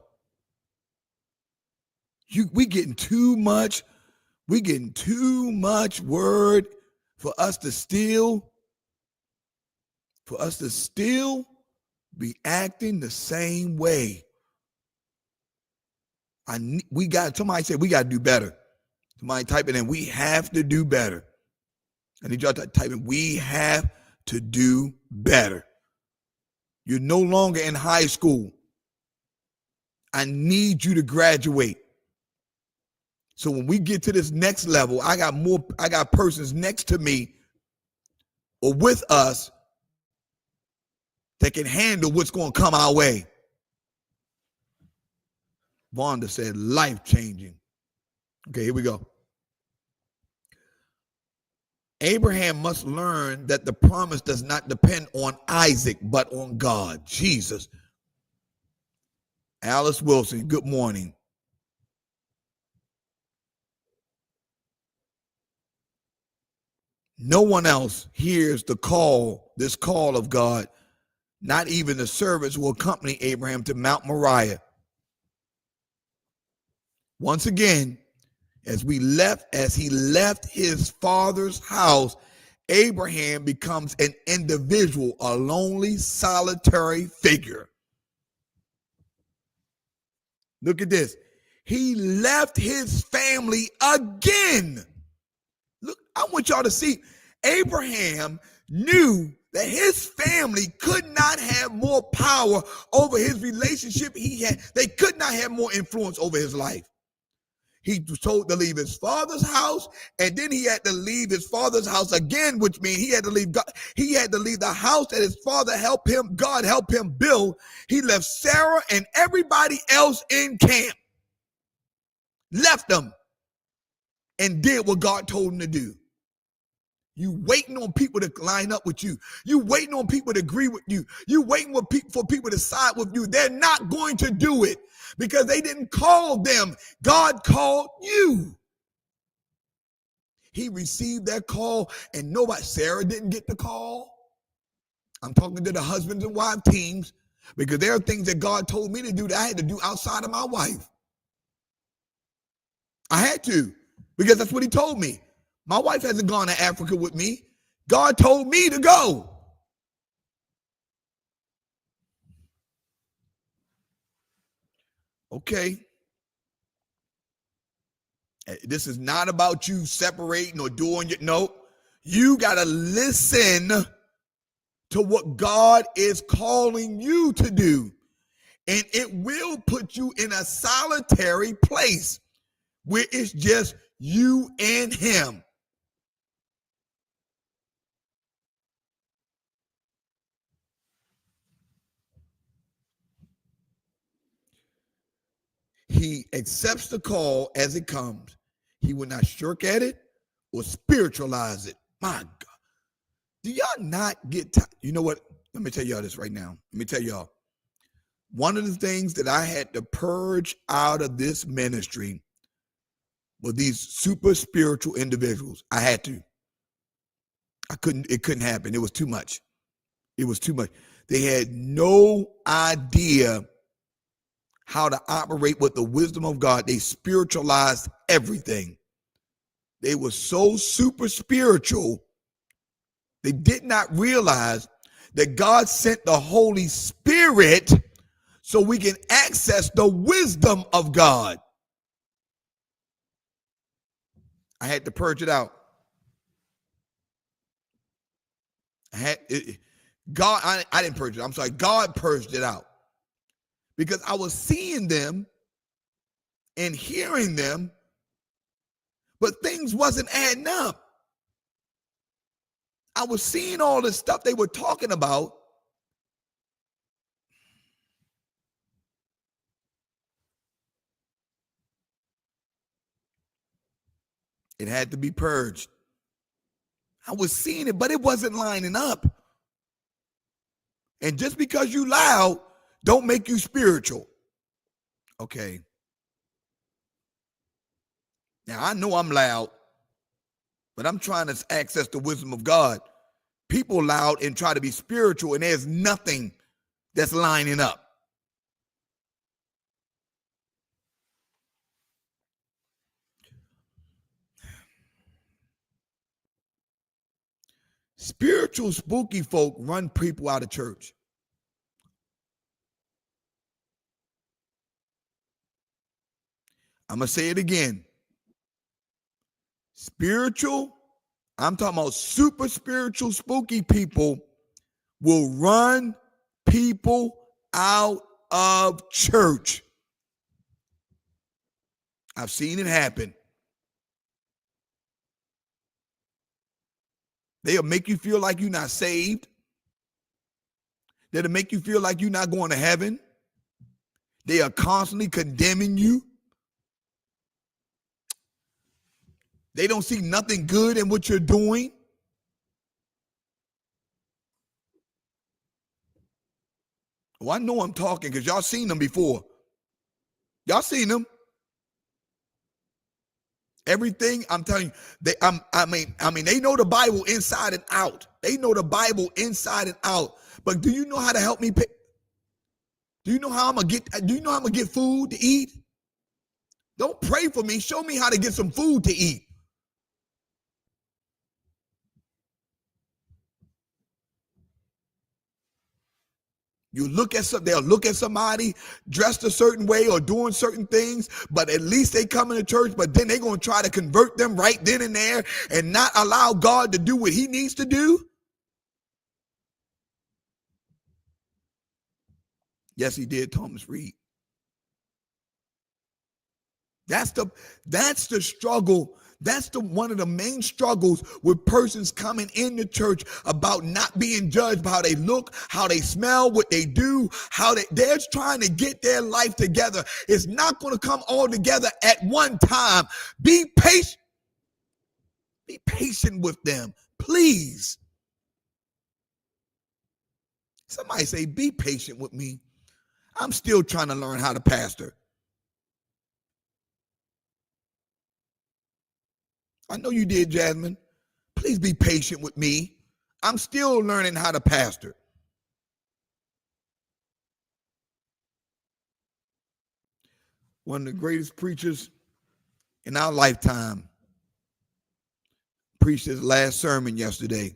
We getting too much. We getting too much word for us to still be acting the same way. Somebody said we got to do better. Somebody type it in. We have to do better. I need y'all to type in. We have to do better. You're no longer in high school. I need you to graduate. So when we get to this next level, I got persons next to me or with us that can handle what's going to come our way. Vonda said life-changing. Okay, here we go. Abraham must learn that the promise does not depend on Isaac, but on God, Jesus. Alice Wilson, good morning. No one else hears this call of God, not even the servants who accompany Abraham to Mount Moriah. Once again, as he left his father's house, Abraham becomes an individual, a lonely, solitary figure. Look at this. He left his family again. Look, I want y'all to see Abraham knew that his family could not have more power over his relationship he had. They could not have more influence over his life. He was told to leave his father's house, and then he had to leave his father's house again, which means he had to leave God. He had to leave the house that his father helped him, God helped him build. He left Sarah and everybody else in camp, left them, and did what God told him to do. You waiting on people to line up with you. You waiting on people to agree with you. You waiting for people to side with you. They're not going to do it because they didn't call them. God called you. He received that call, and nobody, Sarah didn't get the call. I'm talking to the husbands and wife teams because there are things that God told me to do that I had to do outside of my wife. I had to because that's what he told me. My wife hasn't gone to Africa with me. God told me to go. Okay. This is not about you separating or doing your, no. You got to listen to what God is calling you to do. And it will put you in a solitary place where it's just you and him. He accepts the call as it comes. He will not shirk at it or spiritualize it. My God. Do y'all not get tired? You know what? Let me tell y'all this right now. Let me tell y'all. One of the things that I had to purge out of this ministry were these super spiritual individuals. I had to. It couldn't happen. It was too much. It was too much. They had no idea how to operate with the wisdom of God. They spiritualized everything. They were so super spiritual, they did not realize that God sent the Holy Spirit so we can access the wisdom of God. I had to purge it out. I didn't purge it. I'm sorry. God purged it out. Because I was seeing them and hearing them, but things wasn't adding up. I was seeing all the stuff they were talking about. It had to be purged. I was seeing it, but it wasn't lining up. And just because you loud, don't make you spiritual. Okay. Now, I know I'm loud, but I'm trying to access the wisdom of God. People loud and try to be spiritual, and there's nothing that's lining up. Spiritual spooky folk run people out of church. I'm going to say it again. Spiritual, I'm talking about super spiritual spooky people will run people out of church. I've seen it happen. They'll make you feel like you're not saved. They'll make you feel like you're not going to heaven. They are constantly condemning you. They don't see nothing good in what you're doing. Well, I know I'm talking because y'all seen them before. Y'all seen them. Everything I'm telling you, they know the Bible inside and out. They know the Bible inside and out. But do you know how to help me pick? Do you know how I'm gonna get food to eat? Don't pray for me. Show me how to get some food to eat. You look at they'll look at somebody dressed a certain way or doing certain things, but at least they come into church, but then they're going to try to convert them right then and there and not allow God to do what he needs to do. Yes, he did, Thomas Reed. That's the struggle. That's one of the main struggles with persons coming into church about not being judged by how they look, how they smell, what they do, how they're trying to get their life together. It's not going to come all together at one time. Be patient. Be patient with them, please. Somebody say, be patient with me. I'm still trying to learn how to pastor. I know you did, Jasmine. Please be patient with me. I'm still learning how to pastor. One of the greatest preachers in our lifetime preached his last sermon yesterday.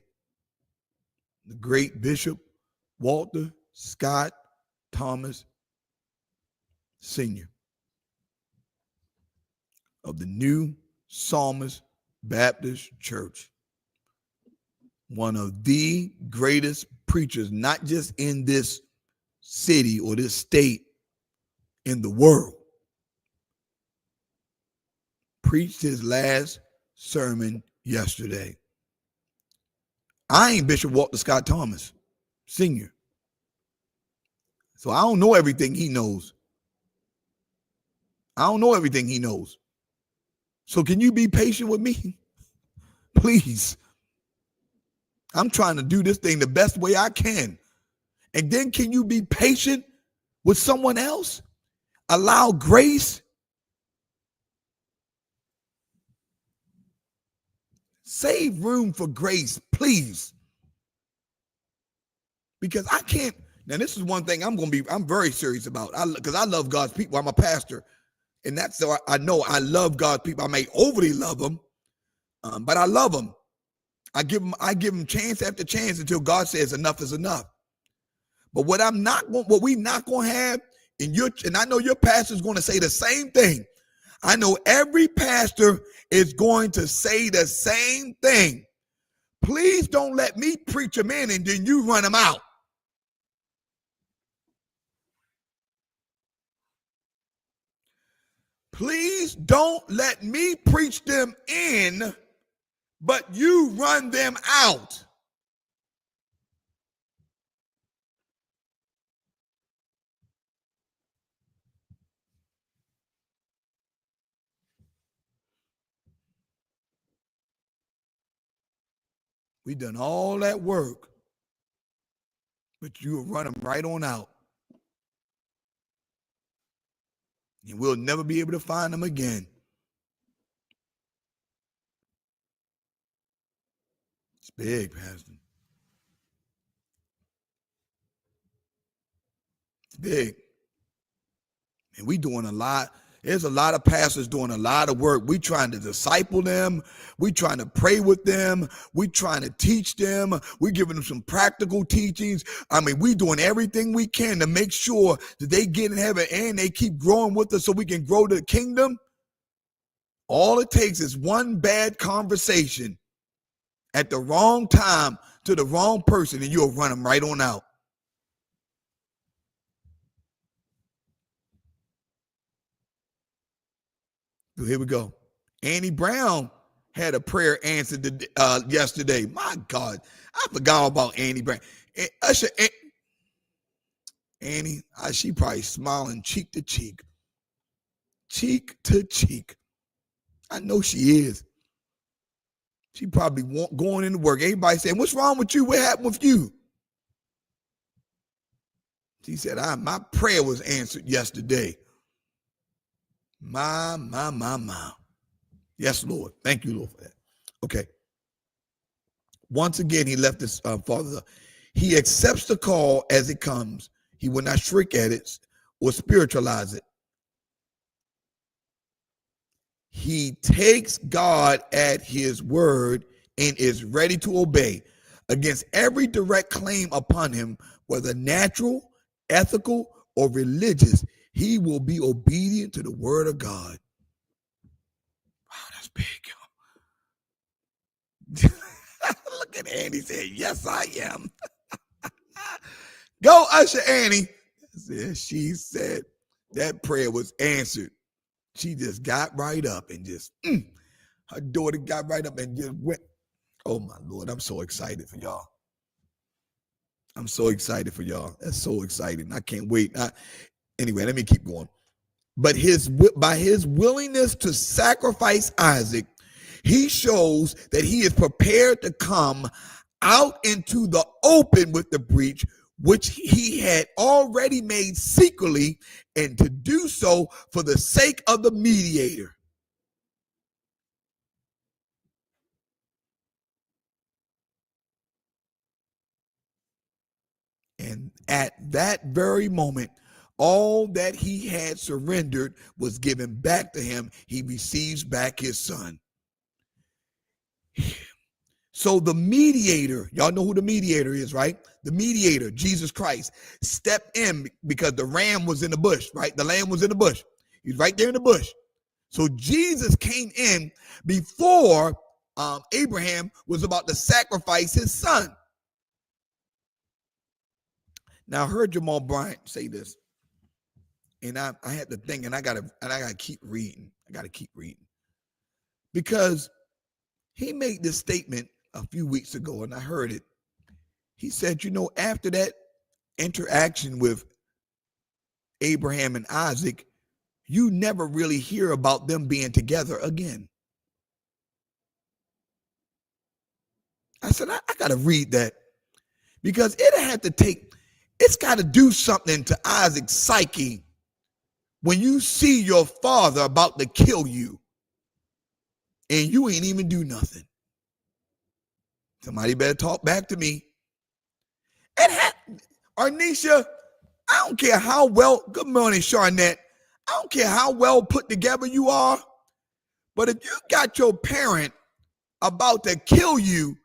The great Bishop Walter Scott Thomas Sr. of the New Psalmist Baptist Church. One of the greatest preachers, not just in this city or this state, in the world. Preached his last sermon yesterday. I ain't Bishop Walter Scott Thomas Sr. So I don't know everything he knows. I don't know everything he knows. So can you be patient with me? Please. I'm trying to do this thing the best way I can. And then can you be patient with someone else? Allow grace. Save room for grace, please. Because I can't. Now, this is one thing I'm very serious about. Because I love God's people. I'm a pastor. And that's so I know I love God's people. I may overly love them, but I love them. I give them chance after chance until God says enough is enough. But what we not going to have, and I know your pastor is going to say the same thing. I know every pastor is going to say the same thing. Please don't let me preach them in and then you run them out. Please don't let me preach them in, but you run them out. We done all that work, but you will run them right on out. And we'll never be able to find them again. It's big, Pastor. It's big. And we doing a lot. There's a lot of pastors doing a lot of work. We trying to disciple them. We trying to pray with them. We trying to teach them. We giving them some practical teachings. I mean, we doing everything we can to make sure that they get in heaven and they keep growing with us so we can grow to the kingdom. All it takes is one bad conversation at the wrong time to the wrong person and you'll run them right on out. So here we go. Annie Brown had a prayer answered yesterday. My God, I forgot about Annie Brown. Annie, she probably smiling cheek to cheek. Cheek to cheek. I know she is. She probably going into work. Everybody saying, what's wrong with you? What happened with you? She said, my prayer was answered yesterday. My. Yes, Lord. Thank you, Lord, for that. Okay. Once again, he left his father. He accepts the call as it comes. He will not shrink at it or spiritualize it. He takes God at his word and is ready to obey against every direct claim upon him, whether natural, ethical or religious, he will be obedient to the word of God. Wow, that's big. Look at Annie saying, yes, I am. Go, Usher Annie. She said that prayer was answered. She just got right up and just, her daughter got right up and just went. Oh, my Lord, I'm so excited for y'all. I'm so excited for y'all. That's so exciting. I can't wait. Anyway, let me keep going. But by his willingness to sacrifice Isaac, he shows that he is prepared to come out into the open with the breach, which he had already made secretly, and to do so for the sake of the mediator. And at that very moment, all that he had surrendered was given back to him. He receives back his son. So the mediator, y'all know who the mediator is, right? The mediator, Jesus Christ, stepped in because the ram was in the bush, right? The lamb was in the bush. He's right there in the bush. So Jesus came in before Abraham was about to sacrifice his son. Now I heard Jamal Bryant say this, and I had to think, and I gotta keep reading. I gotta keep reading because he made this statement a few weeks ago, and I heard it. He said, after that interaction with Abraham and Isaac, you never really hear about them being together again. I said, I got to read that because it's got to do something to Isaac's psyche when you see your father about to kill you and you ain't even do nothing. Somebody better talk back to me. And Arnisha, I don't care how well, good morning, Charnette. I don't care how well put together you are, but if you got your parent about to kill you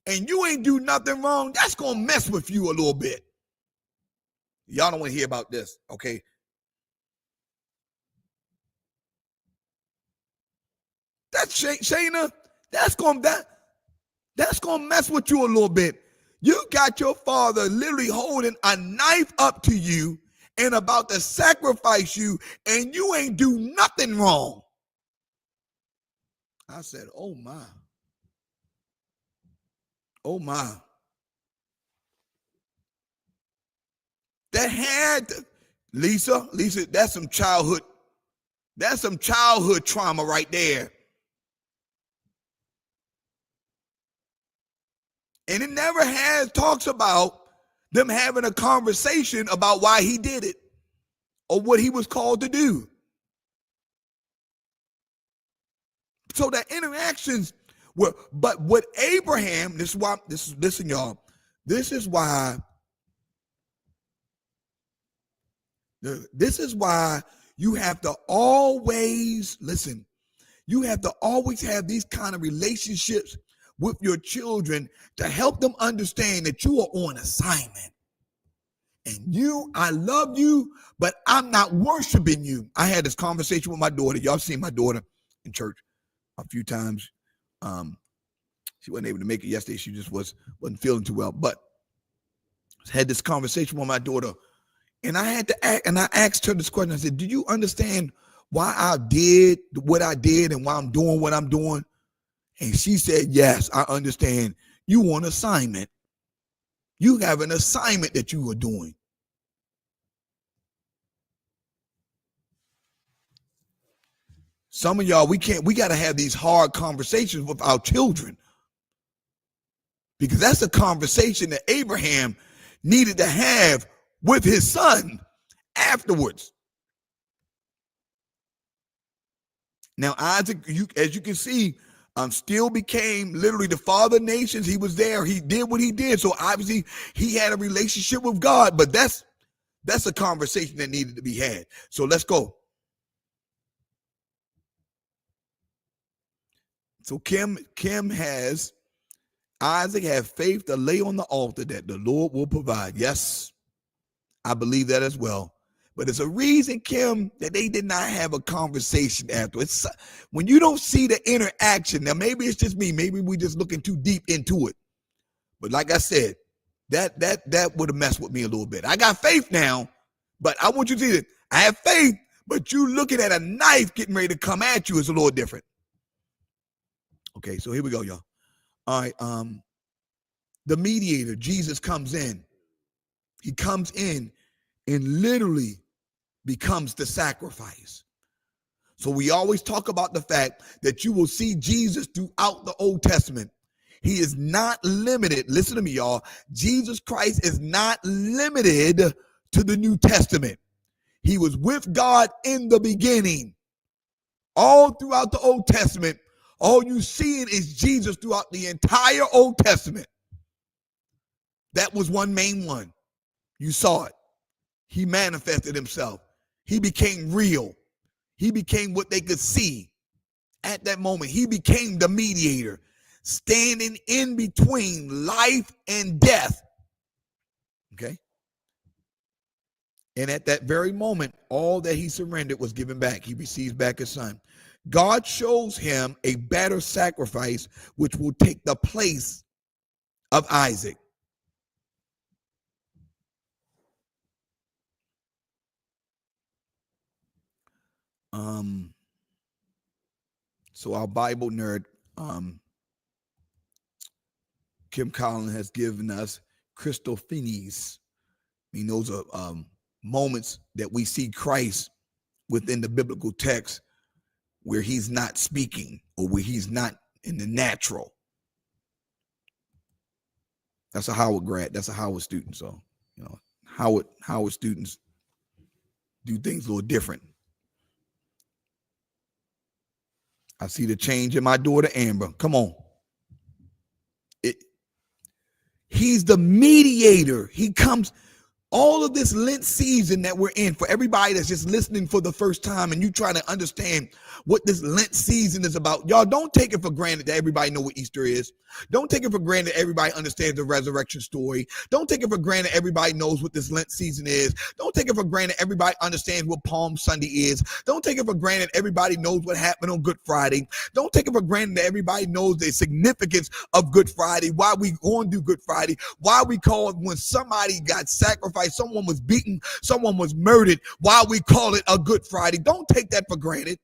and you ain't do nothing wrong, that's going to mess with you a little bit. Y'all don't want to hear about this, okay? That's Shayna, that's going to mess with you a little bit. You got your father literally holding a knife up to you and about to sacrifice you, and you ain't do nothing wrong. I said, oh my. Oh my. That had Lisa, that's some childhood trauma right there. And it never talks about them having a conversation about why he did it or what he was called to do. So that interactions were, but what Abraham, listen, y'all, this is why you have to always listen. You have to always have these kind of relationships with your children to help them understand that you are on assignment. And I love you, but I'm not worshiping you. I had this conversation with my daughter. Y'all seen my daughter in church a few times. She wasn't able to make it yesterday. She just wasn't feeling too well. But I had this conversation with my daughter, and I asked her this question. I said, "Do you understand why I did what I did and why I'm doing what I'm doing?" And she said, "Yes, I understand. You on assignment. You have an assignment that you are doing." Some of y'all, we got to have these hard conversations with our children, because that's a conversation that Abraham needed to have with his son afterwards. Now, Isaac, as you can see, still became literally the father of nations. He was there. He did what he did. So obviously he had a relationship with God, but that's a conversation that needed to be had. So let's go. So Isaac had faith to lay on the altar that the Lord will provide. Yes, I believe that as well. But there's a reason, Kim, that they did not have a conversation after. It's when you don't see the interaction. Now, maybe it's just me. Maybe we just looking too deep into it. But like I said, that would have messed with me a little bit. I got faith now, but I want you to see that I have faith, but you looking at a knife getting ready to come at you is a little different. Okay, so here we go, y'all. All right, the mediator, Jesus, comes in. He comes in and literally becomes the sacrifice. So we always talk about the fact that you will see Jesus throughout the Old Testament. He is not limited. Listen to me, y'all. Jesus Christ is not limited to the New Testament. He was with God in the beginning. All throughout the Old Testament, all you seeing is Jesus throughout the entire Old Testament. That was one main one. You saw it. He manifested himself. He became real. He became what they could see. At that moment, he became the mediator, standing in between life and death. Okay? And at that very moment, all that he surrendered was given back. He receives back his son. God shows him a better sacrifice, which will take the place of Isaac. So our Bible nerd, Kim Collins, has given us Christophanies. I mean, those are moments that we see Christ within the biblical text where he's not speaking or where he's not in the natural. That's a Howard grad. That's a Howard student. So, you know, Howard students do things a little different. I see the change in my daughter, Amber. Come on. He's the mediator. He comes. All of this Lent season that we're in, for everybody that's just listening for the first time and you trying to understand what this Lent season is about, y'all don't take it for granted that everybody know what Easter is. Don't take it for granted everybody understands the resurrection story. Don't take it for granted everybody knows what this Lent season is. Don't take it for granted everybody understands what Palm Sunday is. Don't take it for granted everybody knows what happened on Good Friday. Don't take it for granted that everybody knows the significance of Good Friday, why we going to do Good Friday, why we call it when somebody got sacrificed, someone was beaten, someone was murdered, why we call it a Good Friday. Don't take that for granted.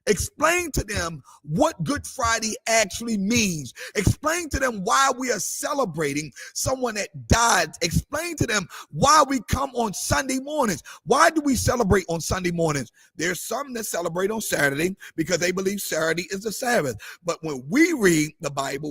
Explain to them what Good Friday actually means. Explain to them why we are celebrating someone that died. Explain to them why we come on Sunday mornings. Why do we celebrate on Sunday mornings? There's some that celebrate on Saturday because they believe Saturday is the Sabbath. But when we read the Bible,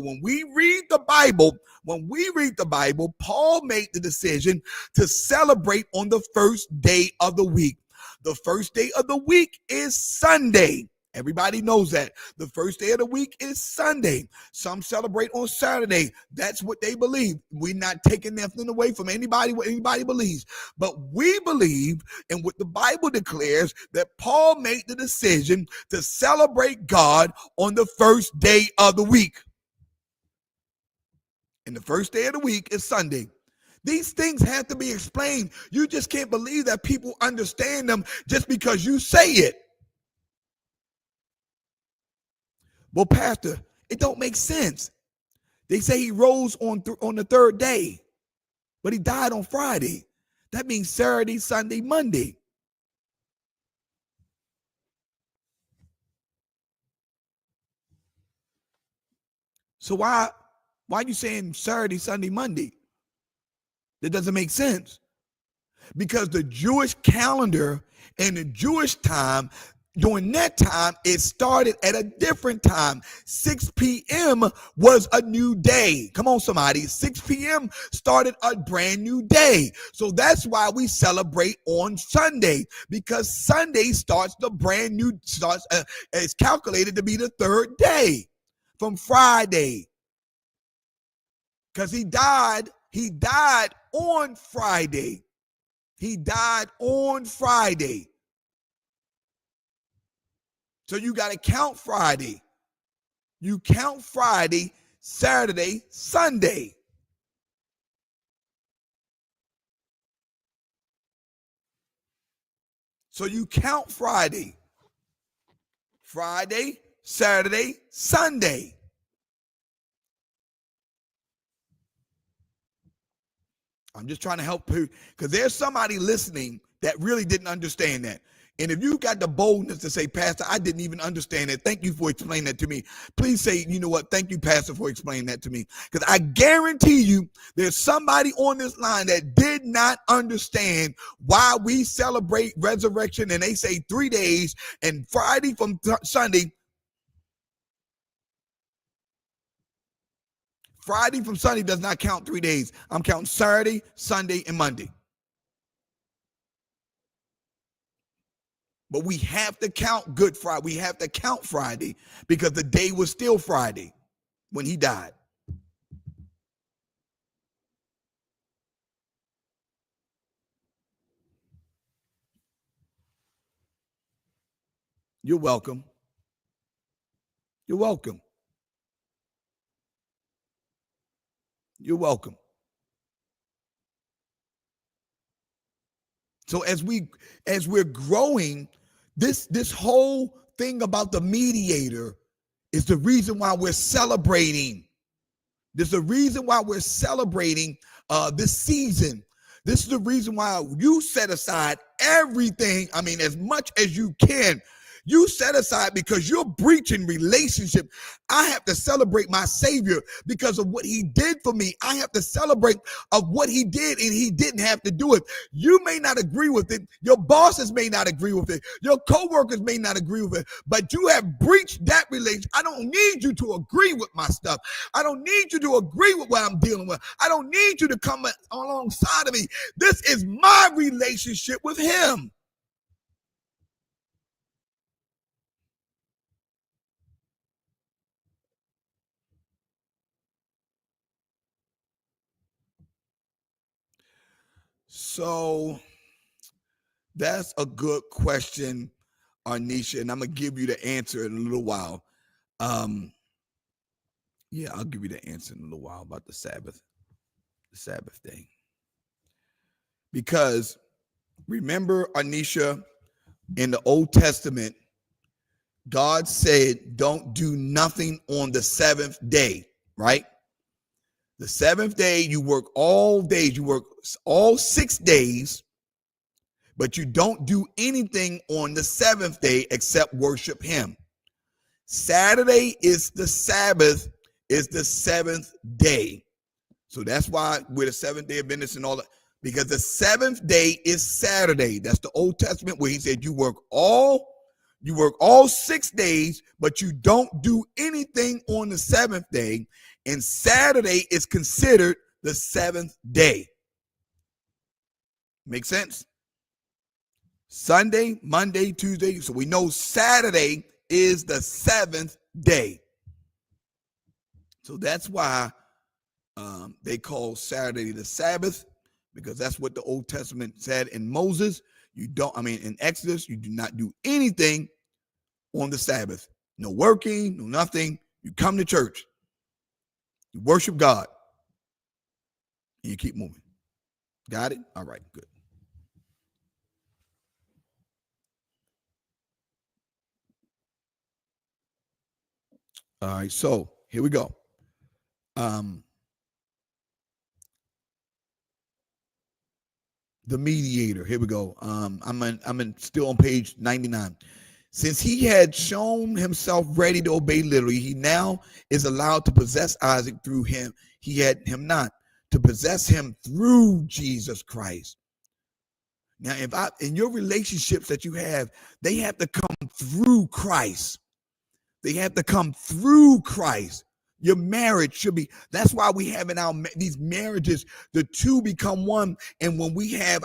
Paul made the decision to celebrate on the first day of the week. The first day of the week is Sunday. Everybody knows that. The first day of the week is Sunday. Some celebrate on Saturday. That's what they believe. We're not taking nothing away from anybody, what anybody believes. But we believe in what the Bible declares, that Paul made the decision to celebrate God on the first day of the week. And the first day of the week is Sunday. These things have to be explained. You just can't believe that people understand them just because you say it. Well, Pastor, it don't make sense. They say he rose on the third day, but he died on Friday. That means Saturday, Sunday, Monday. So why are you saying Saturday, Sunday, Monday? That doesn't make sense. Because the Jewish calendar and the Jewish time, during that time, it started at a different time. 6 p.m. was a new day. Come on, somebody. 6 p.m. started a brand new day. So that's why we celebrate on Sunday, because Sunday starts the brand new, it's calculated to be the third day from Friday. Because he died on Friday. He died on Friday. So you got to count Friday. You count Friday, Saturday, Sunday. So you count Friday, Saturday, Sunday. I'm just trying to help you because there's somebody listening that really didn't understand that. And if you got the boldness to say, Pastor, I didn't even understand it. Thank you for explaining that to me. Please say, you know what? Thank you, Pastor, for explaining that to me. Because I guarantee you there's somebody on this line that did not understand why we celebrate resurrection. And they say 3 days and Friday from Sunday. Friday from Sunday does not count 3 days. I'm counting Saturday, Sunday, and Monday. But we have to count Good Friday. We have to count Friday because the day was still Friday when he died. You're welcome. You're welcome. You're welcome. So as we're growing, this whole thing about the mediator is the reason why we're celebrating. There's a reason why we're celebrating this season. This is the reason why you set aside everything. I mean, as much as you can. You set aside because you're breaching relationship. I have to celebrate my Savior because of what he did for me. I have to celebrate of what he did, and he didn't have to do it. You may not agree with it. Your bosses may not agree with it. Your co-workers may not agree with it, but you have breached that relationship. I don't need you to agree with my stuff. I don't need you to agree with what I'm dealing with. I don't need you to come alongside of me. This is my relationship with him. So that's a good question, Arnisha, and I'm gonna give you the answer in a little while. Yeah, I'll give you the answer in a little while about the Sabbath day. Because remember, Arnisha, in the Old Testament, God said, don't do nothing on the seventh day, right? The seventh day, you work all days, you work all 6 days, but you don't do anything on the seventh day except worship him. Saturday is the Sabbath, is the seventh day. So that's why we're the Seventh Day Adventists and all that, because the seventh day is Saturday. That's the Old Testament where he said you work all 6 days, but you don't do anything on the seventh day. And Saturday is considered the seventh day. Make sense? Sunday, Monday, Tuesday. So we know Saturday is the seventh day. So that's why they call Saturday the Sabbath, because that's what the Old Testament said in Moses. In Exodus, you do not do anything on the Sabbath. No working, no nothing. You come to church. You worship God. And you keep moving. Got it? All right, good. All right, so here we go. The mediator. Here we go. I'm still on page 99. Since he had shown himself ready to obey literally, he now is allowed to possess Isaac through him. He had him not to possess him through Jesus Christ. Now, in your relationships that you have, they have to come through Christ. They have to come through Christ. Your marriage should be. That's why we have in these marriages, the two become one. And when we have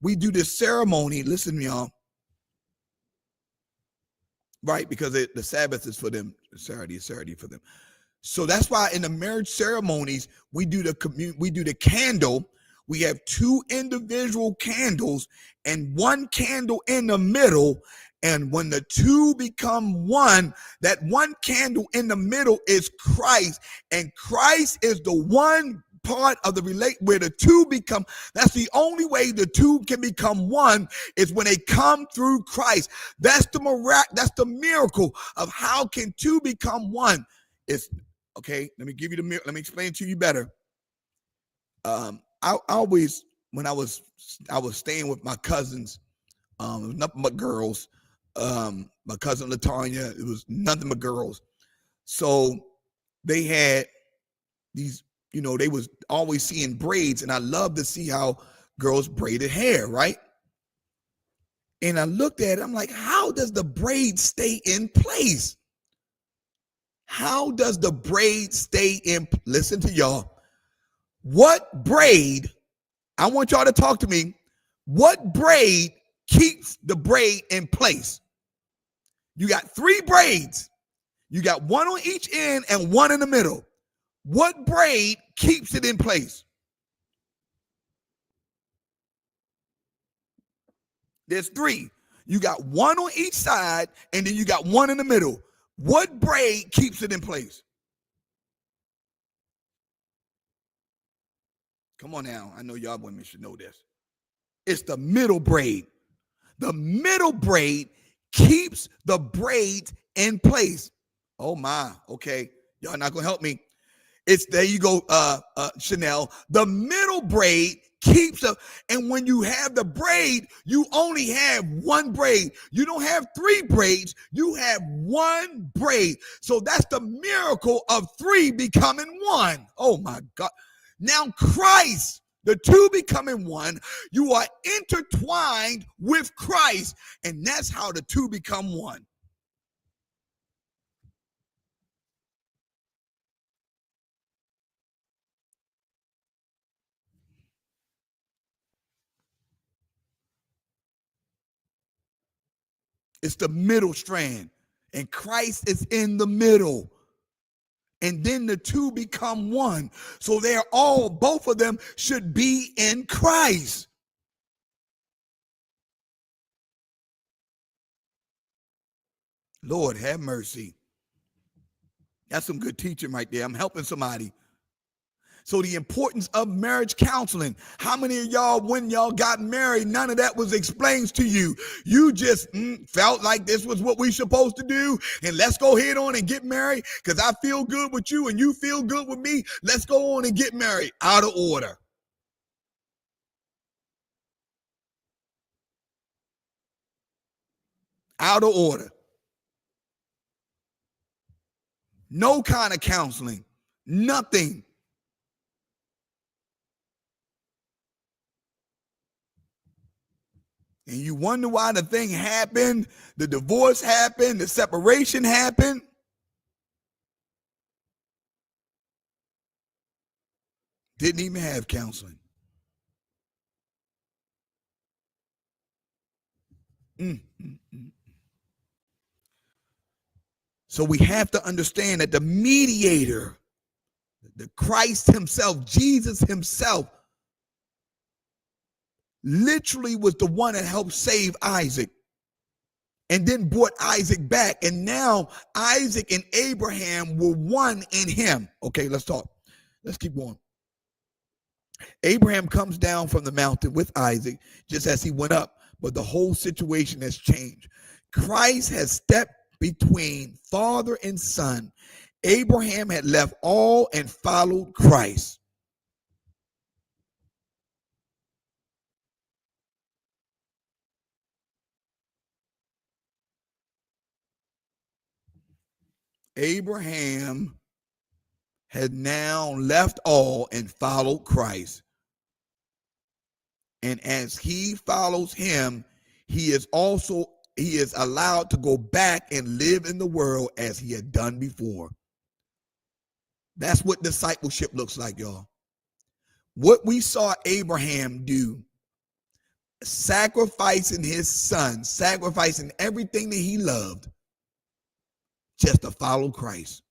we do this ceremony. Listen, y'all. Right, because the Sabbath is for them. Saturday is for them. So that's why in the marriage ceremonies we do the candle. We have 2 individual candles and 1 candle in the middle. And when the 2 become one, that 1 candle in the middle is Christ. And Christ is the one part of the relate where the two become, that's the only way the two can become one, is when they come through Christ. That's the miracle of how can two become one. It's okay. Let me give you the let me explain it to you better. I always, when I was staying with my cousins, it was nothing but girls. My cousin Latanya, it was nothing but girls. So they had these, they was always seeing braids, and I love to see how girls braided hair, right? And I looked at it, I'm like, how does the braid stay in place? How does the braid stay in? Listen to y'all. What braid? I want y'all to talk to me. What braid keeps the braid in place? You got 3 braids. You got one on each end and one in the middle. What braid keeps it in place? There's 3. You got one on each side, and then you got one in the middle. What braid keeps it in place? Come on now. I know y'all women should know this. It's the middle braid. The middle braid keeps the braids in place. Oh my, okay. Y'all not gonna help me. It's there you go, Chanel. The middle braid keeps up, and when you have the braid, you only have one braid. You don't have 3 braids, you have one braid. So that's the miracle of 3 becoming one. Oh my God. Now Christ, the 2 becoming one, you are intertwined with Christ, and that's how the 2 become one. It's the middle strand, and Christ is in the middle. And then the 2 become one. So they're all, both of them should be in Christ. Lord have mercy. That's some good teaching right there. I'm helping somebody. So the importance of marriage counseling. How many of y'all, when y'all got married, none of that was explained to you? You just felt like this was what we supposed to do, and let's go ahead on and get married because I feel good with you and you feel good with me. Let's go on and get married. Out of order. Out of order. No kind of counseling. Nothing. And you wonder why the thing happened, the divorce happened, the separation happened. Didn't even have counseling. So we have to understand that the mediator, the Christ himself, Jesus himself, literally was the one that helped save Isaac and then brought Isaac back. And now Isaac and Abraham were one in him. Okay, let's talk. Let's keep going. Abraham comes down from the mountain with Isaac just as he went up, but the whole situation has changed. Christ has stepped between father and son. Abraham had left all and followed Christ. Abraham had now left all and followed Christ. And as he follows him, he is allowed to go back and live in the world as he had done before. That's what discipleship looks like, y'all. What we saw Abraham do, sacrificing his son, sacrificing everything that he loved just to follow Christ.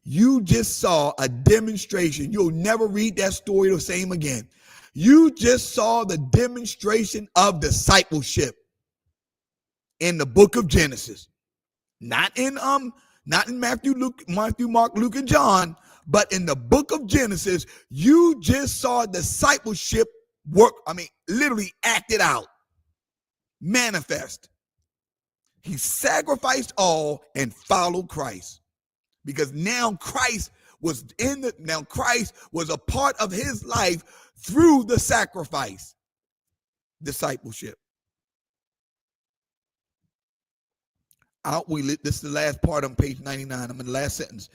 You just saw a demonstration. You'll never read that story the same again. You just saw the demonstration of discipleship in the book of Genesis. Not in Matthew, Mark, Luke, and John, But in the book of Genesis, you just saw discipleship work. Literally acted out, manifest. He sacrificed all and followed Christ, because now Christ was a part of his life through the sacrifice, discipleship. Outwardly, this is the last part on page 99. I'm in the last sentence.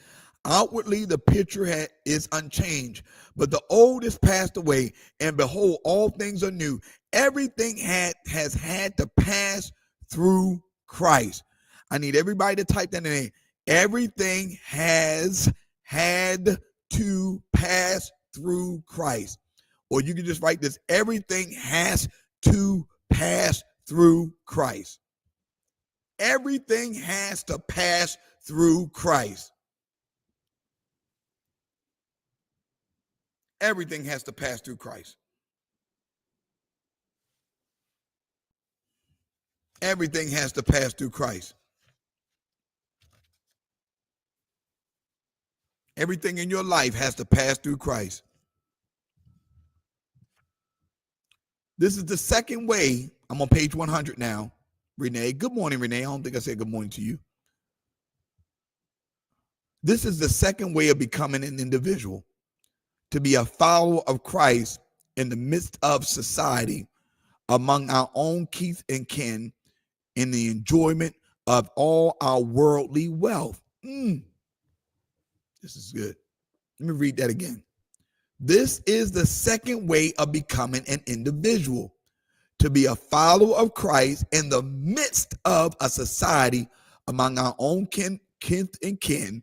Outwardly, the picture is unchanged, but the old is passed away, and behold, all things are new. Everything has had to pass through Christ. I need everybody to type that in. Everything has had to pass through Christ. Or you can just write this: everything has to pass through Christ. Everything has to pass through Christ. Everything has to pass through Christ. Everything has to pass through Christ. Everything in your life has to pass through Christ. This is the second way. I'm on page 100 now. Renee, good morning, Renee. I don't think I said good morning to you. This is the second way of becoming an individual: to be a follower of Christ in the midst of society, among our own kith and kin, in the enjoyment of all our worldly wealth. This is good. Let me read that again. This is the second way of becoming an individual: to be a follower of Christ in the midst of a society, among our own kin and kin,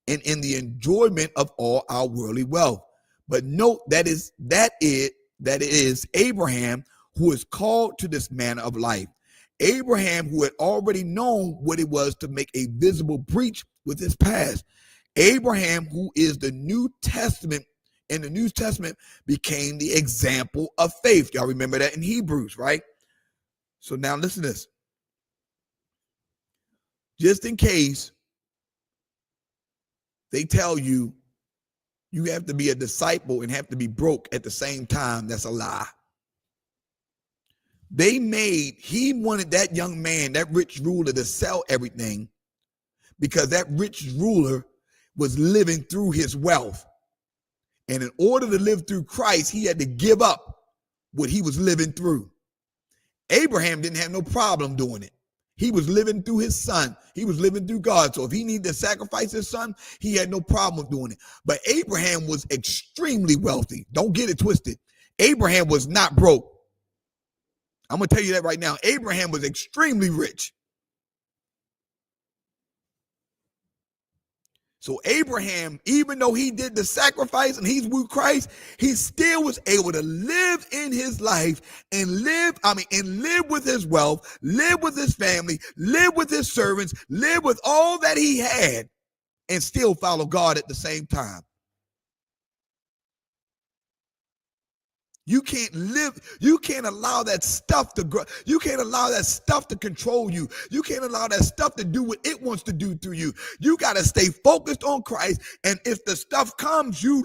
and in the enjoyment of all our worldly wealth. But note that it is Abraham who is called to this manner of life. Abraham, who had already known what it was to make a visible breach with his past. Abraham, who is the New Testament, in the New Testament, became the example of faith. Y'all remember that in Hebrews, right? So now listen to this. Just in case they tell you you have to be a disciple and have to be broke at the same time, that's a lie. He wanted that young man, that rich ruler, to sell everything, because that rich ruler was living through his wealth. And in order to live through Christ, he had to give up what he was living through. Abraham didn't have no problem doing it. He was living through his son. He was living through God. So if he needed to sacrifice his son, he had no problem doing it. But Abraham was extremely wealthy. Don't get it twisted. Abraham was not broke. I'm going to tell you that right now. Abraham was extremely rich. So Abraham, even though he did the sacrifice and he's with Christ, he still was able to live in his life and live with his wealth, live with his family, live with his servants, live with all that he had, and still follow God at the same time. You can't allow that stuff to grow. You can't allow that stuff to control you. You can't allow that stuff to do what it wants to do through you. You got to stay focused on Christ. And if the stuff comes, you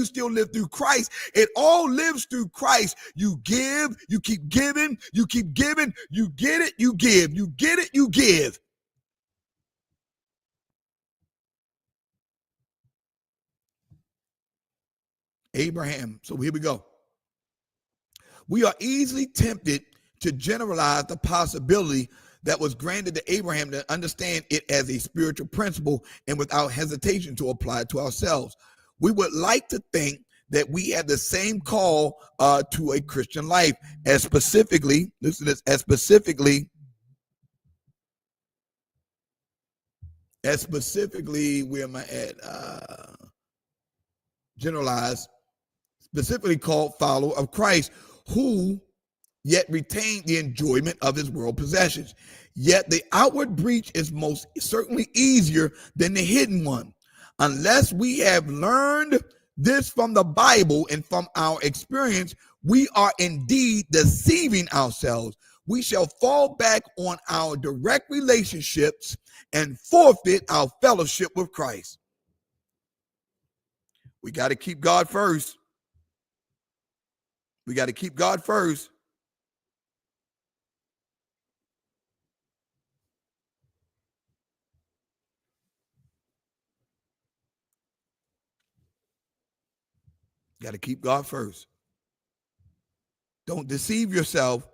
still live through Christ. It all lives through Christ. You give, you keep giving, you keep giving, you get it, you give, you get it, you give. Abraham. So here we go. We are easily tempted to generalize the possibility that was granted to Abraham, to understand it as a spiritual principle and without hesitation to apply it to ourselves. We would like to think that we have the same call to a Christian life, as specifically, listen to this, as specifically, where am I at? Generalized, specifically called follower of Christ, who yet retain the enjoyment of his world possessions. Yet the outward breach is most certainly easier than the hidden one. Unless we have learned this from the Bible and from our experience, we are indeed deceiving ourselves. We shall fall back on our direct relationships and forfeit our fellowship with Christ. We got to keep God first. We got to keep God first. Got to keep God first. Don't deceive yourself.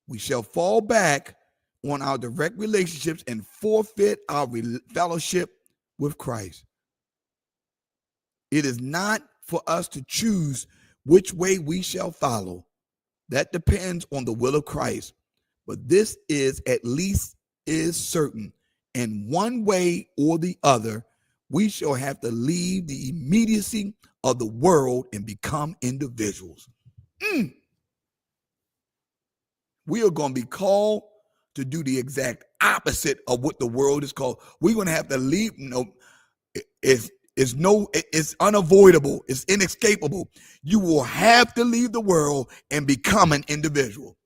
We shall fall back on our direct relationships and forfeit our fellowship with Christ. It is not for us to choose which way we shall follow. That depends on the will of Christ. But this is at least is certain. And one way or the other, we shall have to leave the immediacy of the world and become individuals. We are going to be called to do the exact opposite of what the world is called. We're going to have to leave. It's unavoidable. It's inescapable. You will have to leave the world and become an individual.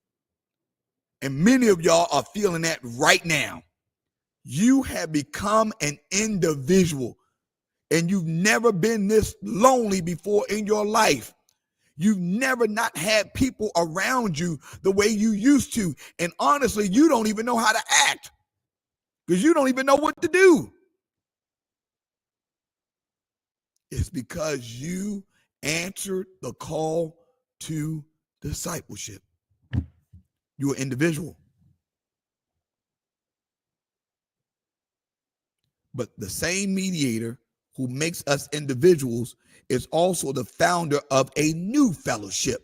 And many of y'all are feeling that right now. You have become an individual, and you've never been this lonely before in your life. You've never not had people around you the way you used to. And honestly, you don't even know how to act because you don't even know what to do. It's because you answered the call to discipleship. You're an individual. But the same mediator who makes us individuals is also the founder of a new fellowship.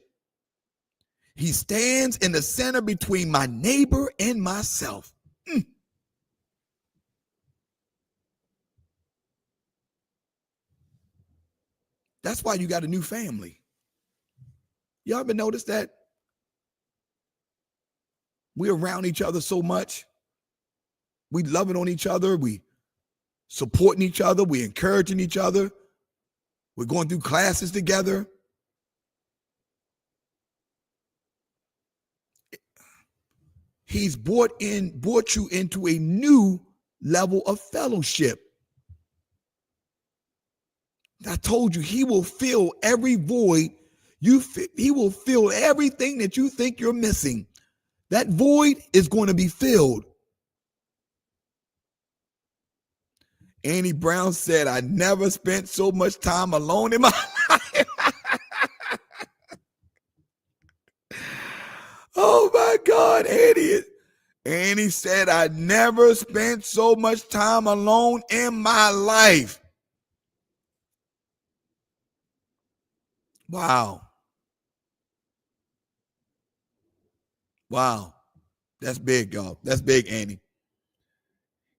He stands in the center between my neighbor and myself. That's why you got a new family. Y'all ever notice that? We're around each other so much. We loving on each other. We supporting each other. We encouraging each other. We're going through classes together. He's brought you into a new level of fellowship. I told you, he will fill every void. He will fill everything that you think you're missing. That void is going to be filled. Annie Brown said, I never spent so much time alone in my life. Oh my God, Annie. Annie said, I never spent so much time alone in my life. Wow. Wow. That's big, y'all. That's big, Annie.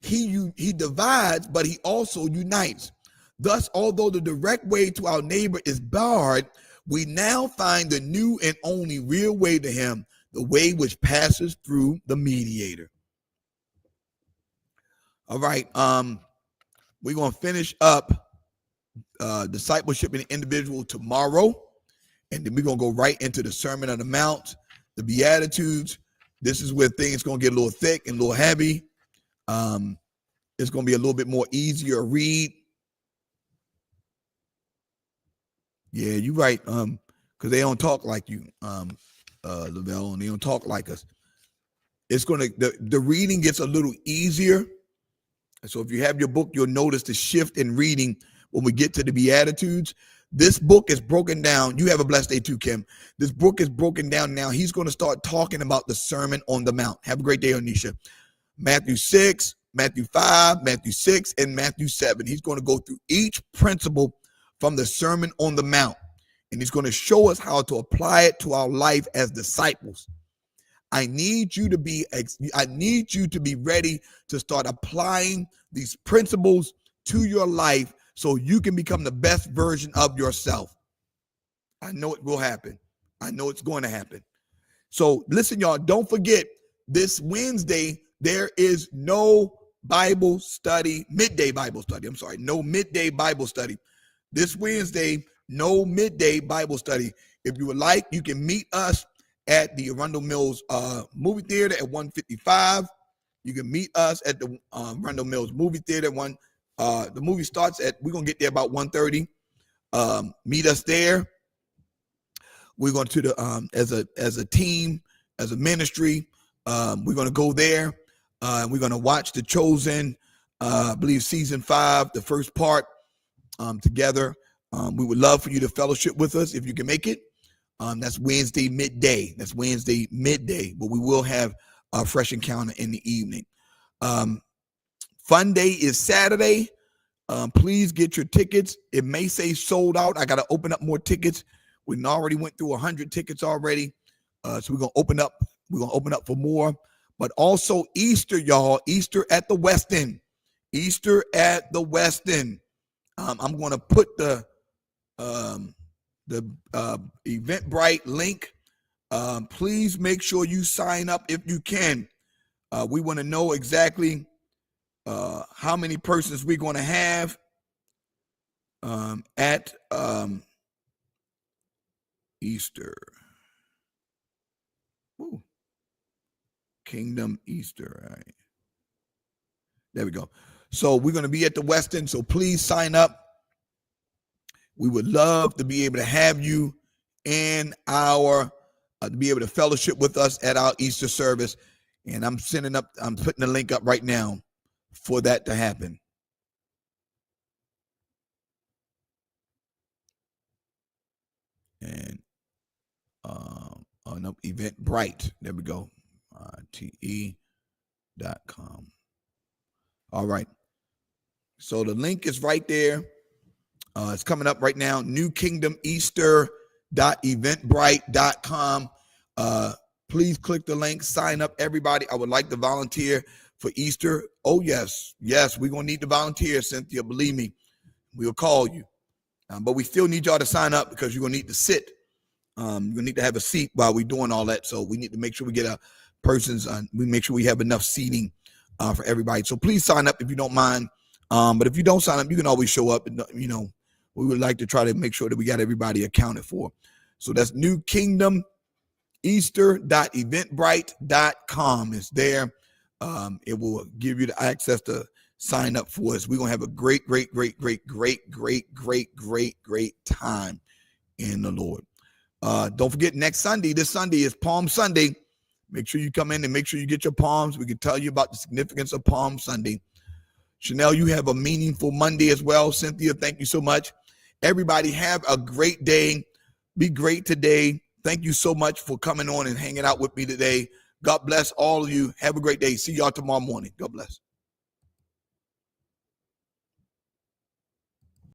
He divides, but he also unites. Thus, although the direct way to our neighbor is barred, we now find the new and only real way to him, the way which passes through the mediator. All right. We're going to finish up discipleship in the individual tomorrow. And then we're going to go right into the Sermon on the Mount, the Beatitudes. This is where things going to get a little thick and a little heavy. It's going to be a little bit more easier to read. Yeah, you're right. Because they don't talk like you, Lavelle, and they don't talk like us. It's going to, the reading gets a little easier. So if you have your book, you'll notice the shift in reading when we get to the Beatitudes. This book is broken down. You have a blessed day too, Kim. This book is broken down now. He's going to start talking about the Sermon on the Mount. Have a great day, Anisha. Matthew 6, Matthew 5, Matthew 6, and Matthew 7. He's going to go through each principle from the Sermon on the Mount, and he's going to show us how to apply it to our life as disciples. I need you to be ready to start applying these principles to your life so you can become the best version of yourself. I know it will happen. I know it's going to happen. So listen, y'all, don't forget this Wednesday, there is no Bible study, midday Bible study. I'm sorry, no midday Bible study. This Wednesday, no midday Bible study. If you would like, you can meet us at the Arundel Mills movie theater at 155. You can meet us at the Arundel Mills movie theater at The movie starts we're going to get there about 1:30. Meet us there. We're going to as a team, as a ministry, we're going to go there. We're going to watch The Chosen, I believe season 5, the first part, together. We would love for you to fellowship with us if you can make it. That's Wednesday midday. But we will have a fresh encounter in the evening. Fun day is Saturday. Please get your tickets. It may say sold out. I got to open up more tickets. We already went through 100 tickets already. So we're going to open up. We're going to open up for more. But also Easter, y'all. Easter at the West End. I'm going to put the Eventbrite link. Please make sure you sign up if you can. We want to know exactly how many persons we're going to have at Easter. Ooh. Kingdom Easter. All right. There we go. So we're going to be at the West End, so please sign up. We would love to be able to have you in our, to be able to fellowship with us at our Easter service. And I'm putting the link up right now for that to happen. And no, Eventbrite. There we go. te.com. All right. So the link is right there. It's coming up right now. newkingdomeaster.eventbrite.com. Please click the link. Sign up, everybody. I would like to volunteer for Easter. Oh, yes. Yes, we're going to need to volunteer, Cynthia. Believe me, we'll call you. But we still need y'all to sign up because you're going to need to sit. You're going to need to have a seat while we're doing all that. So we need to make sure we get we make sure we have enough seating for everybody. So please sign up if you don't mind. But if you don't sign up, you can always show up. And, we would like to try to make sure that we got everybody accounted for. So that's newkingdomeaster.eventbrite.com. It's there. It will give you the access to sign up for us. We're going to have a great time in the Lord. Don't forget this Sunday is Palm Sunday. Make sure you come in and make sure you get your palms. We can tell you about the significance of Palm Sunday. Chanel, you have a meaningful Monday as well. Cynthia, thank you so much. Everybody have a great day. Be great today. Thank you so much for coming on and hanging out with me today. God bless all of you. Have a great day. See y'all tomorrow morning. God bless.